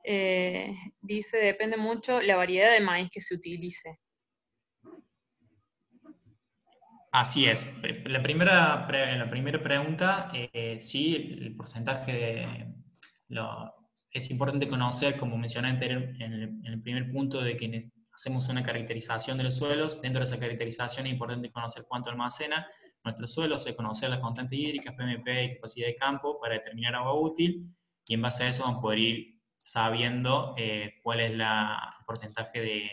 dice, depende mucho la variedad de maíz que se utilice. Así es. La primera pregunta, sí, el porcentaje es importante conocer, como mencioné en el primer punto, de que hacemos una caracterización de los suelos. Dentro de esa caracterización es importante conocer cuánto almacena nuestros suelos, conocer las constantes hídricas, PMP y capacidad de campo para determinar agua útil, y en base a eso vamos a poder ir sabiendo cuál es el porcentaje de,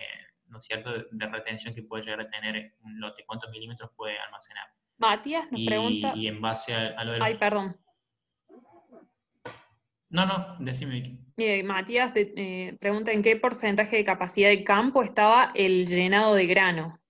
¿no es cierto?, de retención que puede llegar a tener un lote, cuántos milímetros puede almacenar. Matías nos pregunta... Y en base a lo de Ay, perdón. No, decime, Vicky. Matías pregunta en qué porcentaje de capacidad de campo estaba el llenado de grano.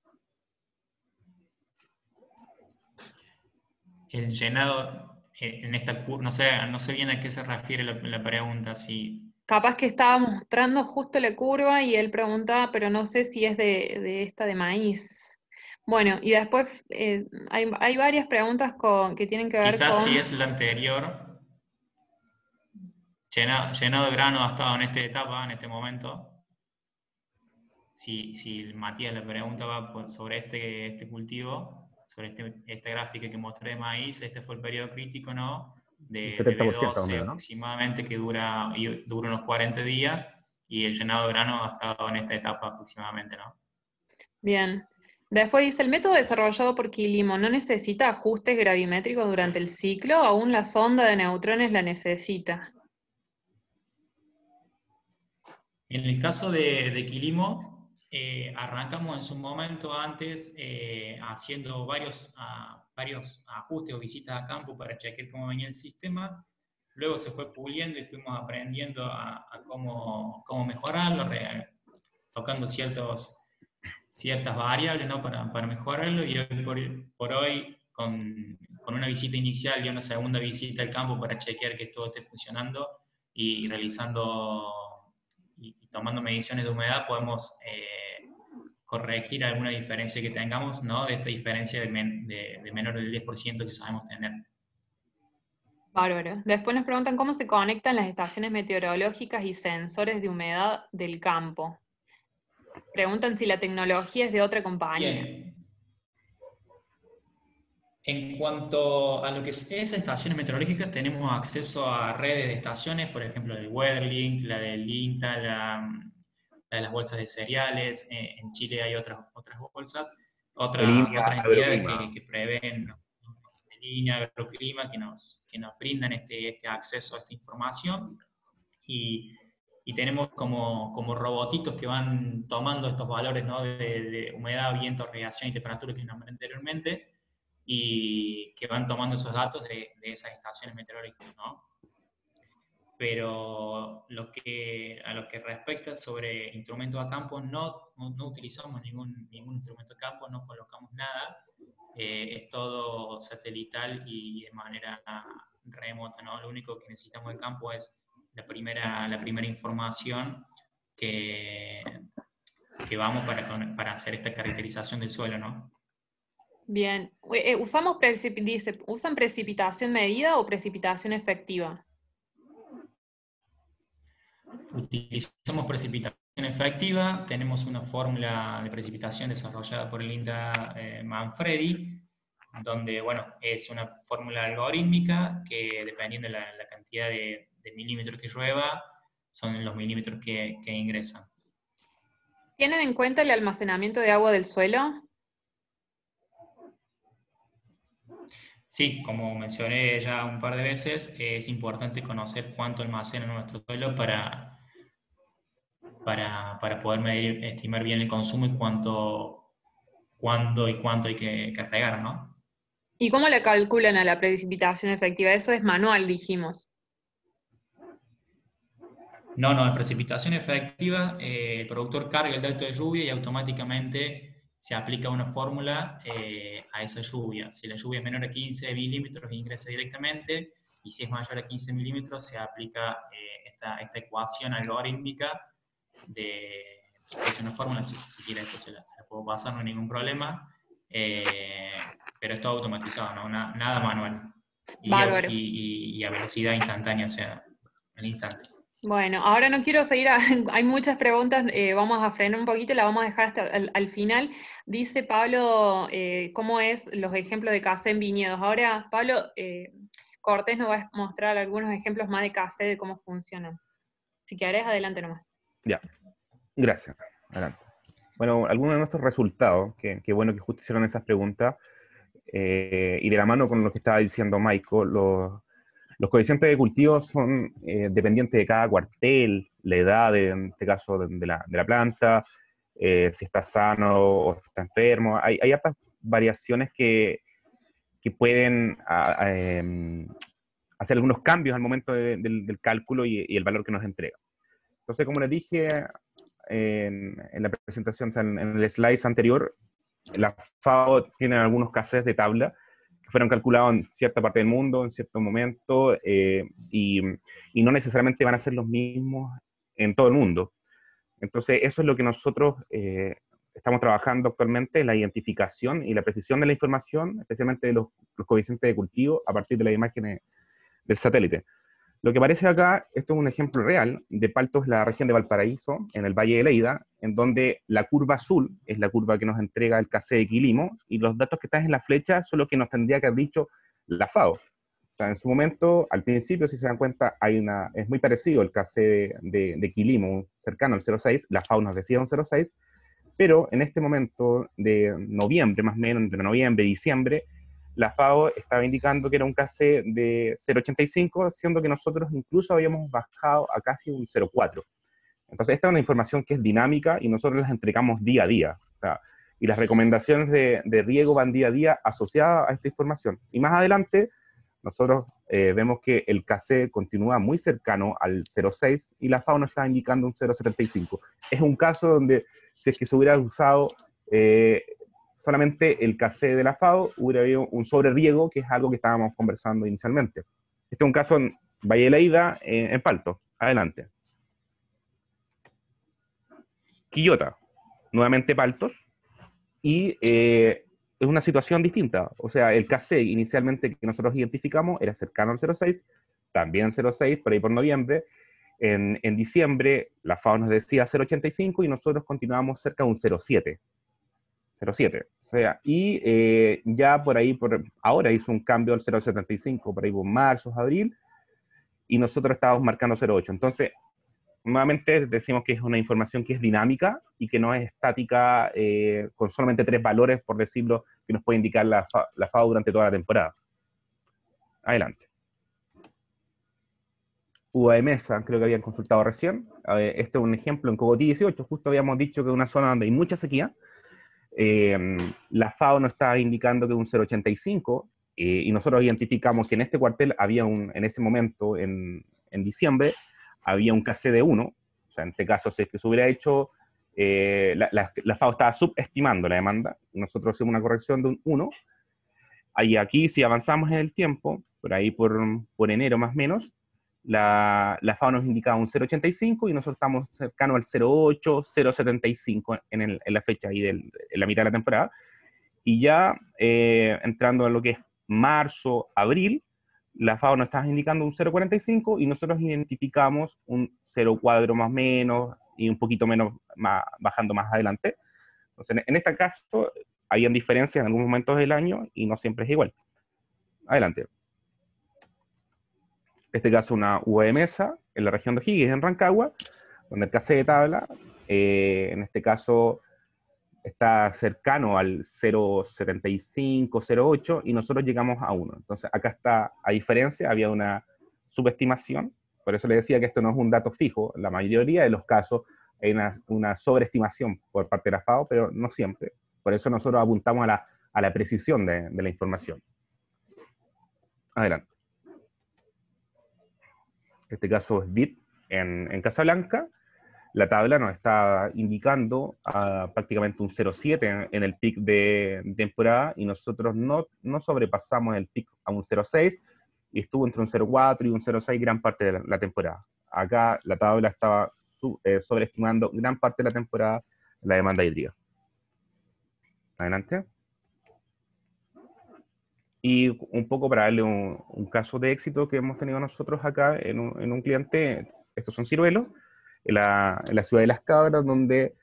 El llenado en esta curva, no sé bien a qué se refiere la pregunta, si... Capaz que estaba mostrando justo la curva y él pregunta, pero no sé si es de esta de maíz. Bueno, y después hay varias preguntas que tienen que ver Quizás con... si es la anterior, llenado de grano ha estado en esta etapa, en este momento. Si Matías la pregunta va sobre este cultivo, sobre esta gráfica que mostré de maíz, este fue el periodo crítico, ¿no?, de 70% B12 ¿no? aproximadamente, que dura unos 40 días, y el llenado de grano ha estado en esta etapa aproximadamente, ¿no? Bien. Después dice, el método desarrollado por Quilimo no necesita ajustes gravimétricos durante el ciclo, aún la sonda de neutrones la necesita. En el caso de Quilimo, arrancamos en su momento antes haciendo varios ajustes o visitas a campo para chequear cómo venía el sistema. Luego se fue puliendo y fuimos aprendiendo a cómo mejorarlo, tocando ciertas variables, ¿no?, para mejorarlo. Y hoy por hoy, con una visita inicial y una segunda visita al campo para chequear que todo esté funcionando y realizando y tomando mediciones de humedad, podemos corregir alguna diferencia que tengamos, ¿no?, de esta diferencia de menor del 10% que sabemos tener. Bárbaro. Después nos preguntan cómo se conectan las estaciones meteorológicas y sensores de humedad del campo. Preguntan si la tecnología es de otra compañía. Bien. En cuanto a lo que es estaciones meteorológicas, tenemos acceso a redes de estaciones, por ejemplo, el WeatherLink, la del INTA, la de las bolsas de cereales. En Chile hay otras bolsas, En India, otras entidades agroclima. que prevén en línea, agroclima, que nos brindan este acceso a esta información. Y tenemos como robotitos que van tomando estos valores, ¿no?, de humedad, viento, radiación y temperatura que nombré anteriormente, y que van tomando esos datos de esas estaciones meteorológicas, ¿no? pero a lo que respecta sobre instrumentos a campo, no utilizamos ningún instrumento a campo, no colocamos nada, es todo satelital y de manera remota, ¿no? Lo único que necesitamos de campo es la primera información que vamos para hacer esta caracterización del suelo, ¿no? Bien. ¿Usan precipitación medida o precipitación efectiva? Utilizamos precipitación efectiva, tenemos una fórmula de precipitación desarrollada por Linda Manfredi, donde, bueno, es una fórmula algorítmica que dependiendo de la cantidad de milímetros que llueva, son los milímetros que ingresan. ¿Tienen en cuenta el almacenamiento de agua del suelo? Sí, como mencioné ya un par de veces, es importante conocer cuánto almacena nuestro suelo para poder estimar bien el consumo y cuándo y cuánto hay que regar, ¿no? ¿Y cómo le calculan a la precipitación efectiva? Eso es manual, dijimos. No, la precipitación efectiva, el productor carga el dato de lluvia y automáticamente se aplica una fórmula a esa lluvia. Si la lluvia es menor a 15 milímetros, ingresa directamente, y si es mayor a 15 milímetros, se aplica esta ecuación algorítmica es una fórmula, si quiere esto se la puedo pasar, no hay ningún problema, pero es todo automatizado, ¿no? Nada manual. Bárbaro. Y a velocidad instantánea, o sea, al instante. Bueno, ahora no quiero seguir, hay muchas preguntas, vamos a frenar un poquito y la vamos a dejar hasta al final. Dice Pablo, ¿cómo es los ejemplos de casé en viñedos? Ahora, Pablo Cortés nos va a mostrar algunos ejemplos más de casé, de cómo funcionan. Si querés, adelante nomás. Ya, gracias. Adelante. Bueno, algunos de nuestros resultados, que bueno que justo hicieron esas preguntas, y de la mano con lo que estaba diciendo Michael, los coeficientes de cultivo son dependientes de cada cuartel, la edad, en este caso, de la planta, si está sano o está enfermo. Hay otras variaciones que pueden hacer algunos cambios al momento del cálculo y el valor que nos entrega. Entonces, como les dije en la presentación, o sea, en el slide anterior, la FAO tiene algunos cassettes de tabla que fueron calculados en cierta parte del mundo, en cierto momento, y no necesariamente van a ser los mismos en todo el mundo. Entonces, eso es lo que nosotros estamos trabajando actualmente, en la identificación y la precisión de la información, especialmente de los coeficientes de cultivo, a partir de las imágenes del satélite. Lo que aparece acá, esto es un ejemplo real de Paltos, la región de Valparaíso, en el Valle de Leida, en donde la curva azul es la curva que nos entrega el CACE de Quilimo, y los datos que están en la flecha son los que nos tendría que haber dicho la FAO. O sea, en su momento, al principio, si se dan cuenta, es muy parecido el CACE de Quilimo, cercano al 0,6, la FAO nos decía un 0,6, pero en este momento de noviembre, más o menos, entre noviembre y diciembre, la FAO estaba indicando que era un CACE de 0,85, siendo que nosotros incluso habíamos bajado a casi un 0,4. Entonces, esta es una información que es dinámica y nosotros las entregamos día a día. O sea, y las recomendaciones de riego van día a día asociadas a esta información. Y más adelante, nosotros vemos que el CACE continúa muy cercano al 0,6 y la FAO nos está indicando un 0,75. Es un caso donde, si es que se hubiera usado solamente el CACE de la FAO, hubiera habido un sobreriego, que es algo que estábamos conversando inicialmente. Este es un caso en Valle de Leida, en Palto. Adelante. Quillota, nuevamente Paltos, y es una situación distinta. O sea, el CACE inicialmente que nosotros identificamos era cercano al 0,6, también 0,6, por ahí por noviembre. En diciembre la FAO nos decía 0,85 y nosotros continuábamos cerca de un 0,7. 0,7. O sea, y ya por ahí, ahora hizo un cambio al 0,75, por ahí por marzo, abril, y nosotros estábamos marcando 0,8. Entonces, nuevamente decimos que es una información que es dinámica y que no es estática con solamente 3 valores, por decirlo, que nos puede indicar la FAO durante toda la temporada. Adelante. Uva de mesa, creo que habían consultado recién. Este es un ejemplo en Cogotí 18, justo habíamos dicho que es una zona donde hay mucha sequía. La FAO nos estaba indicando que es un 0,85 y nosotros identificamos que en este cuartel había en ese momento, en en diciembre, había un KC de 1, o sea, en este caso, si es que se hubiera hecho, la FAO estaba subestimando la demanda, nosotros hicimos una corrección de un 1, y aquí si avanzamos en el tiempo, por ahí por enero más o menos, la FAO nos indicaba un 0,85 y nosotros estamos cercanos al 0,8, 0,75 en la fecha ahí en la mitad de la temporada. Y ya entrando en lo que es marzo, abril, la FAO nos está indicando un 0,45 y nosotros identificamos un 0,4 más o menos y un poquito menos bajando más adelante. Entonces, en este caso, habían diferencias en algunos momentos del año y no siempre es igual. Adelante. Este caso una UV Mesa en la región de O'Higgins, en Rancagua, donde el KC de tabla, en este caso, está cercano al 0,75, 0,8 y nosotros llegamos a 1. Entonces acá está, a diferencia, había una subestimación, por eso le decía que esto no es un dato fijo, en la mayoría de los casos hay una sobreestimación por parte de la FAO, pero no siempre. Por eso nosotros apuntamos a la precisión de la información. Adelante. Este caso es BIT en Casablanca. La tabla nos está indicando prácticamente un 0,7 en el pic de temporada y nosotros no sobrepasamos el pic a un 0,6 y estuvo entre un 0,4 y un 0,6 gran parte de la temporada. Acá la tabla estaba sobreestimando gran parte de la temporada la demanda hídrica. Adelante. Y un poco para darle un caso de éxito que hemos tenido nosotros acá en un cliente, estos son ciruelos, en la ciudad de Las Cabras, donde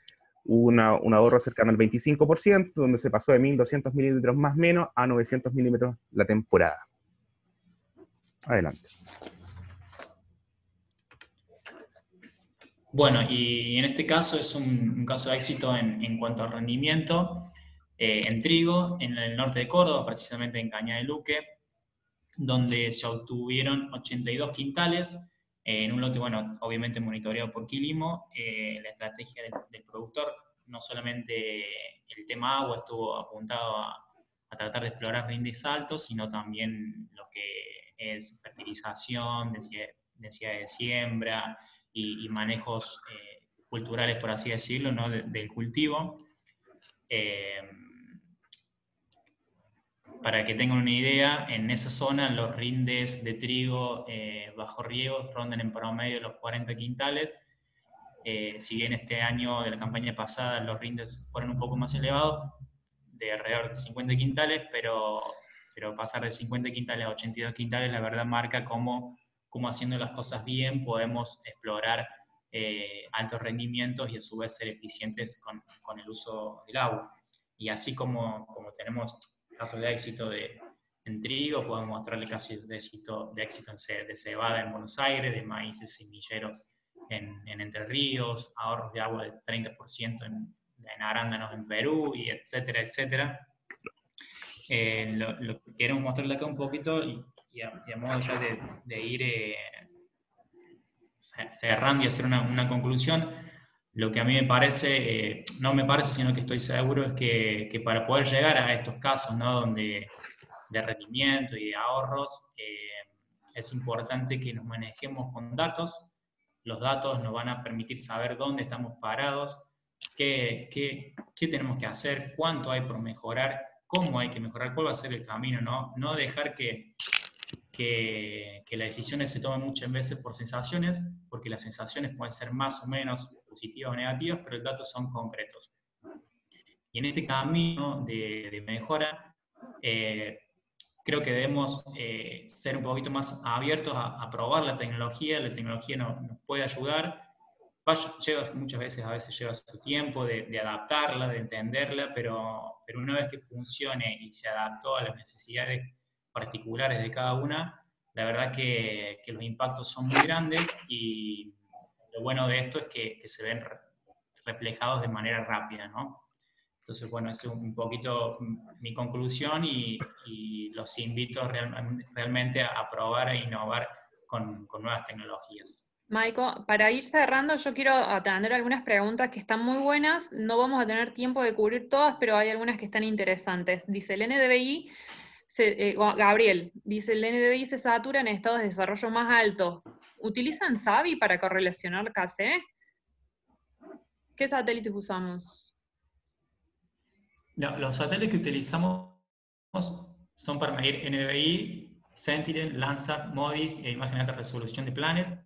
hubo un ahorro cercano al 25%, donde se pasó de 1.200 milímetros más o menos a 900 milímetros la temporada. Adelante. Bueno, y en este caso es un caso de éxito en cuanto al rendimiento en trigo, en el norte de Córdoba, precisamente en Cañada de Luque, donde se obtuvieron 82 quintales, en un lote, bueno, obviamente monitoreado por Quilimo. La estrategia del productor, no solamente el tema agua estuvo apuntado a tratar de explorar rindes altos, sino también lo que es fertilización, densidad de siembra y manejos culturales, por así decirlo, ¿no? del cultivo. Para que tengan una idea, en esa zona los rindes de trigo bajo riego rondan en promedio los 40 quintales. Si bien este año de la campaña pasada los rindes fueron un poco más elevados, de alrededor de 50 quintales, pero pasar de 50 quintales a 82 quintales, la verdad marca cómo haciendo las cosas bien podemos explorar altos rendimientos y a su vez ser eficientes con el uso del agua. Y así como tenemos casos de éxito en trigo, podemos mostrarle casos de éxito de cebada en Buenos Aires, de maíces semilleros en Entre Ríos, ahorros de agua del 30% en arándanos en Perú, y etcétera, etcétera. Lo que queremos mostrarle acá un poquito, y a modo ya de ir cerrando y hacer una conclusión, lo que a mí me parece, no me parece, sino que estoy seguro, es que para poder llegar a estos casos, ¿no? de rendimiento y de ahorros, es importante que nos manejemos con datos. Los datos nos van a permitir saber dónde estamos parados, qué tenemos que hacer, cuánto hay por mejorar, cómo hay que mejorar, cuál va a ser el camino, ¿no? No dejar que las decisiones se tomen muchas veces por sensaciones, porque las sensaciones pueden ser más o menos positivas o negativas, pero los datos son concretos. Y en este camino de mejora, creo que debemos ser un poquito más abiertos a probar la tecnología nos puede ayudar. Muchas veces lleva su tiempo de adaptarla, de entenderla, pero una vez que funcione y se adaptó a las necesidades particulares de cada una, la verdad que los impactos son muy grandes, y lo bueno de esto es que se ven reflejados de manera rápida, ¿no? Entonces, bueno, esa es un poquito mi conclusión, y los invito realmente a probar e innovar con nuevas tecnologías. Maiko, para ir cerrando, yo quiero atender algunas preguntas que están muy buenas. No vamos a tener tiempo de cubrir todas, pero hay algunas que están interesantes. Dice, el NDVI Gabriel dice, el NDVI se satura en estados de desarrollo más altos. ¿Utilizan SAVI para correlacionar KC? ¿Qué satélites usamos? No, los satélites que utilizamos son para medir NDVI, Sentinel, Landsat, MODIS e imagen de alta resolución de Planet.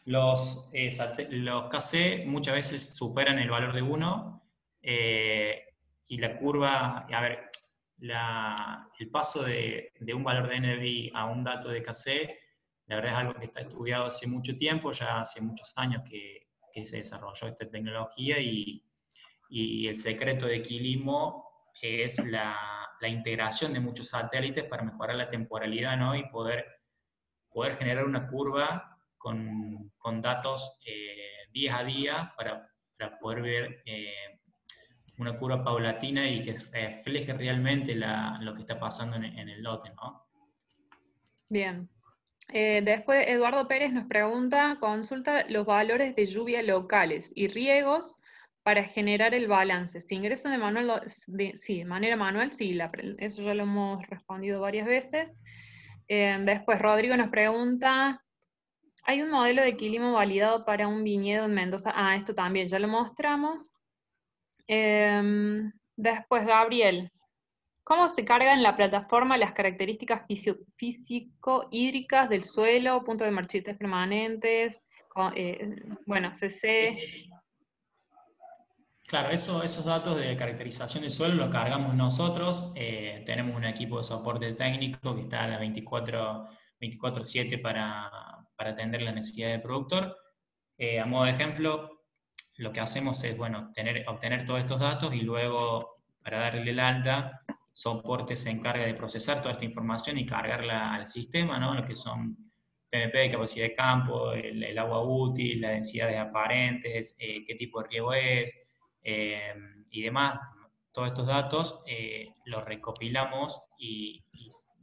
Los KC muchas veces superan el valor de 1 y la curva, a ver, el paso de un valor de NDVI a un dato de KC, la verdad es algo que está estudiado hace mucho tiempo, ya hace muchos años que se desarrolló esta tecnología y el secreto de Quilimo es la integración de muchos satélites para mejorar la temporalidad, ¿no? Y poder generar una curva con datos día a día para poder ver una curva paulatina y que refleje realmente lo que está pasando en el lote, ¿no? Bien. Después Eduardo Pérez nos pregunta, consulta los valores de lluvia locales y riegos para generar el balance. ¿Se ingresan de manera manual? Sí, eso ya lo hemos respondido varias veces. Después Rodrigo nos pregunta, ¿hay un modelo de Quilimo validado para un viñedo en Mendoza? Ah, esto también ya lo mostramos. Después Gabriel, ¿cómo se cargan en la plataforma las características físico-hídricas del suelo, punto de marchitas permanentes, bueno, CC? Claro, esos datos de caracterización del suelo los cargamos nosotros. Tenemos un equipo de soporte técnico que está a las 24/7 para atender las necesidades del productor. A modo de ejemplo, lo que hacemos es, bueno, obtener todos estos datos y luego, para darle el alta, soporte se encarga de procesar toda esta información y cargarla al sistema, ¿no? Lo que son PMP, capacidad de campo, el agua útil, las densidades aparentes, qué tipo de riego es, y demás. Todos estos datos los recopilamos y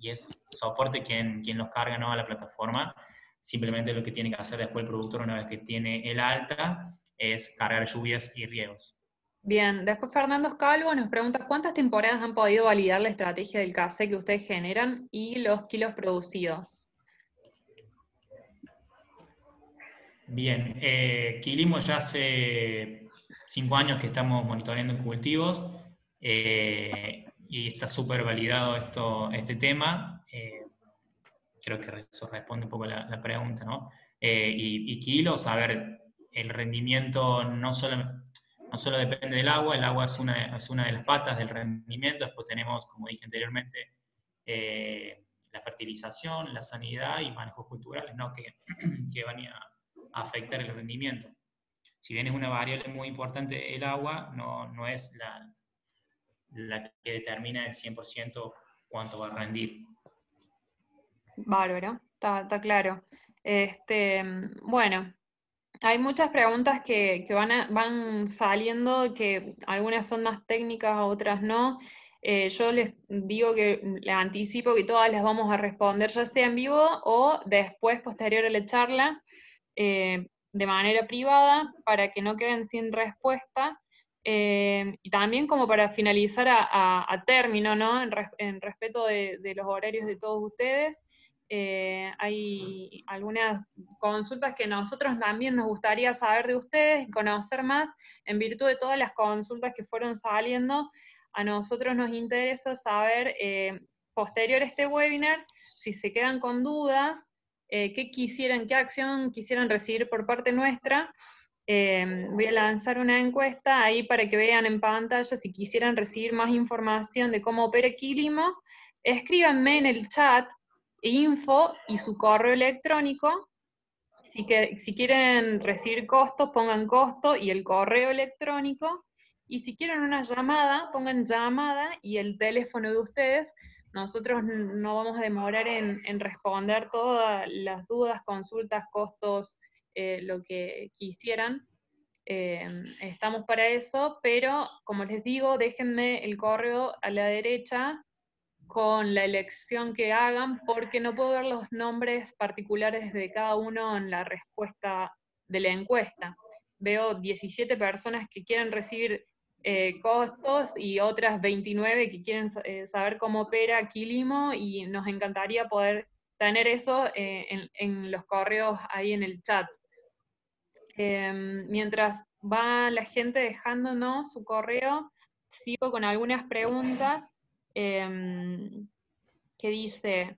es soporte quien los carga, ¿no? A la plataforma. Simplemente lo que tiene que hacer después el productor una vez que tiene el alta es cargar lluvias y riegos. Bien, después Fernando Calvo nos pregunta, ¿cuántas temporadas han podido validar la estrategia del KC que ustedes generan y los kilos producidos? Bien, Quilimo ya hace 5 años que estamos monitoreando en cultivos y está súper validado este tema. Creo que eso responde un poco la pregunta, ¿no? Y kilos, a ver, el rendimiento no solo depende del agua, el agua es una de las patas del rendimiento, después tenemos, como dije anteriormente, la fertilización, la sanidad y manejos culturales, ¿no? que van a afectar el rendimiento. Si bien es una variable muy importante el agua, no es la que determina el 100% cuánto va a rendir. Bárbaro, está claro. Bueno, hay muchas preguntas que van saliendo, que algunas son más técnicas, otras no. Yo les digo les anticipo que todas las vamos a responder, ya sea en vivo o después, posterior a la charla, de manera privada, para que no queden sin respuesta. Y también como para finalizar a término, ¿no? En respeto de los horarios de todos ustedes. Hay algunas consultas que nosotros también nos gustaría saber de ustedes y conocer más en virtud de todas las consultas que fueron saliendo. A nosotros nos interesa saber, posterior a este webinar, si se quedan con dudas, qué acción quisieran recibir por parte nuestra. Voy a lanzar una encuesta ahí para que vean en pantalla si quisieran recibir más información de cómo opera Quilimo. Escríbanme en el chat info y su correo electrónico. Si quieren recibir costos, pongan costo y el correo electrónico. Y si quieren una llamada, pongan llamada y el teléfono de ustedes. Nosotros no vamos a demorar en responder todas las dudas, consultas, costos, lo que quisieran. Estamos para eso, pero como les digo, déjenme el correo a la derecha con la elección que hagan, porque no puedo ver los nombres particulares de cada uno en la respuesta de la encuesta. Veo 17 personas que quieren recibir costos y otras 29 que quieren saber cómo opera Quilimo, y nos encantaría poder tener eso en los correos ahí en el chat. Mientras va la gente dejándonos su correo, sigo con algunas preguntas que dice,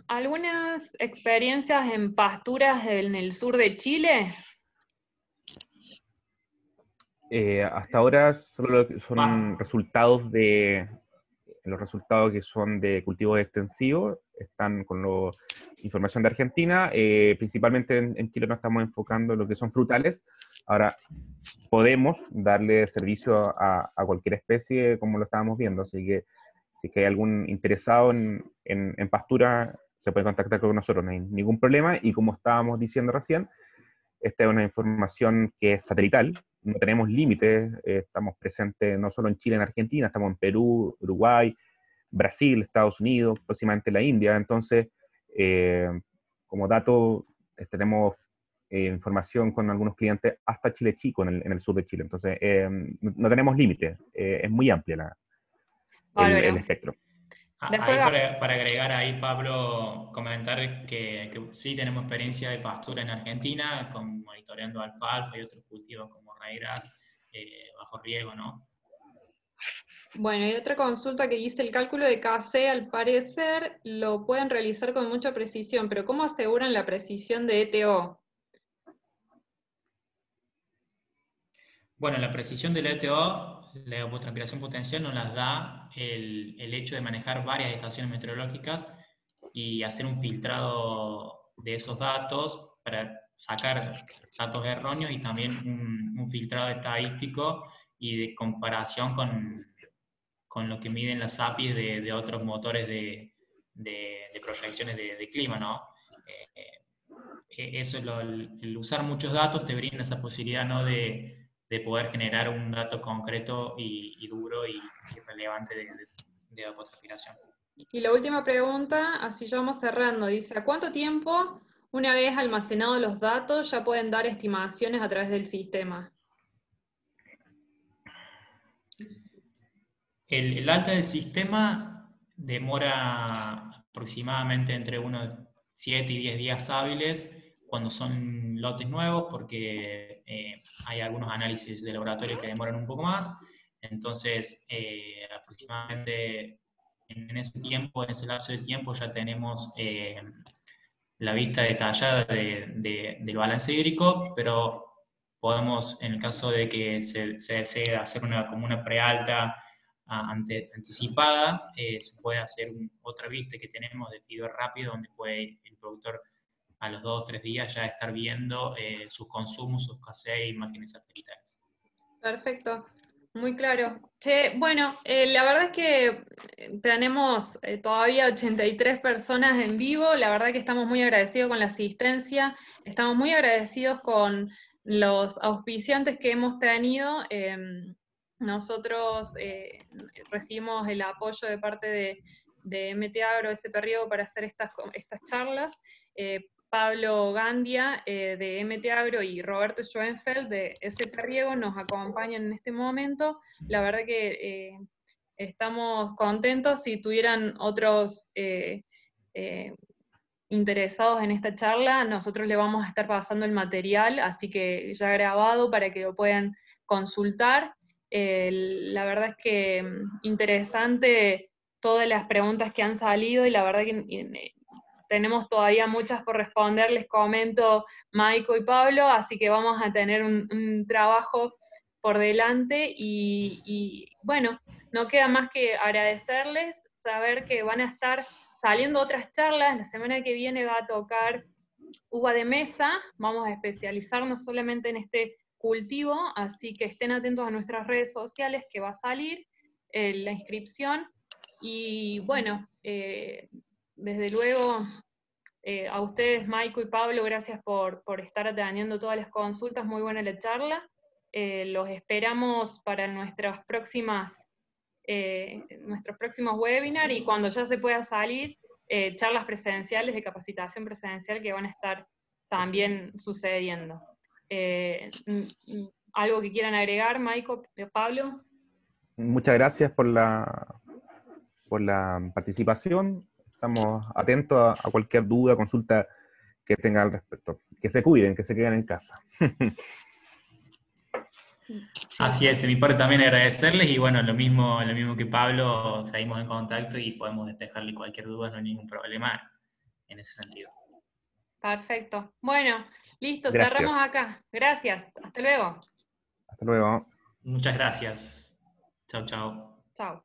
¿algunas experiencias en pasturas en el sur de Chile? Hasta ahora solo son resultados los resultados que son de cultivos extensivos, están con información de Argentina, principalmente en Chile nos estamos enfocando en lo que son frutales. Ahora, podemos darle servicio a cualquier especie como lo estábamos viendo, así que si hay algún interesado en pastura, se puede contactar con nosotros, no hay ningún problema, y como estábamos diciendo recién, esta es una información que es satelital, no tenemos límites, estamos presentes no solo en Chile, en Argentina, estamos en Perú, Uruguay, Brasil, Estados Unidos, próximamente la India. Entonces, como dato, tenemos información con algunos clientes hasta Chile Chico, en el sur de Chile. Entonces, no tenemos límites, es muy amplia el espectro. Ahí para agregar ahí, Pablo, comentar que sí tenemos experiencia de pastura en Argentina, con monitoreando alfalfa y otros cultivos como raigras bajo riego, ¿no? Bueno, y otra consulta que dice, el cálculo de KC al parecer lo pueden realizar con mucha precisión, pero ¿cómo aseguran la precisión de ETO? Bueno, la precisión del ETO, la evapotranspiración potencial, nos las da el hecho de manejar varias estaciones meteorológicas y hacer un filtrado de esos datos para sacar datos erróneos, y también un filtrado estadístico y de comparación con lo que miden las APIs de otros motores de proyecciones de clima, ¿no? Eso es el usar muchos datos te brinda esa posibilidad, ¿no?, de poder generar un dato concreto y duro y relevante de evapotranspiración. Y la última pregunta, así ya vamos cerrando, dice, ¿a cuánto tiempo, una vez almacenados los datos, ya pueden dar estimaciones a través del sistema? El alta del sistema demora aproximadamente entre unos 7 y 10 días hábiles cuando son lotes nuevos, porque hay algunos análisis de laboratorio que demoran un poco más. Entonces, aproximadamente en ese tiempo, en ese lapso de tiempo, ya tenemos la vista detallada del balance hídrico, pero podemos, en el caso de que se desee hacer como una prealta anticipada, se puede hacer otra vista que tenemos de feedback rápido, donde puede el productor a los 2 o 3 días ya estar viendo sus consumos, sus KC e imágenes satelitales. Perfecto, muy claro. Che, bueno, la verdad es que tenemos todavía 83 personas en vivo, la verdad que estamos muy agradecidos con la asistencia, estamos muy agradecidos con los auspiciantes que hemos tenido. Nosotros recibimos el apoyo de parte de MT Agro, SP Riego, para hacer estas charlas. Pablo Gandia de MT Agro y Roberto Schoenfeld de SP Riego nos acompañan en este momento. La verdad que estamos contentos. Si tuvieran otros interesados en esta charla, nosotros le vamos a estar pasando el material, así que ya grabado para que lo puedan consultar. La verdad es que interesante todas las preguntas que han salido, y la verdad que tenemos todavía muchas por responder, les comento, Maico y Pablo, así que vamos a tener un trabajo por delante, y bueno, no queda más que agradecerles, saber que van a estar saliendo otras charlas. La semana que viene va a tocar uva de mesa, vamos a especializarnos solamente en este cultivo, así que estén atentos a nuestras redes sociales, que va a salir la inscripción. Y bueno, desde luego a ustedes, Maico y Pablo, gracias por estar atendiendo todas las consultas, muy buena la charla. Los esperamos para nuestros próximos webinars, y cuando ya se pueda salir, charlas presenciales de capacitación presencial que van a estar también sucediendo. ¿Algo que quieran agregar, Maico, Pablo? Muchas gracias por la participación. Estamos atentos a cualquier duda, consulta que tengan al respecto. Que se cuiden, que se queden en casa. Así es, de mi parte también agradecerles y bueno, lo mismo que Pablo, seguimos en contacto y podemos despejarle cualquier duda, no hay ningún problema en ese sentido. Perfecto. Bueno, listo, Gracias. cerramos acá. Gracias. Hasta luego. Hasta luego. Muchas gracias. Chao, chao. Chao.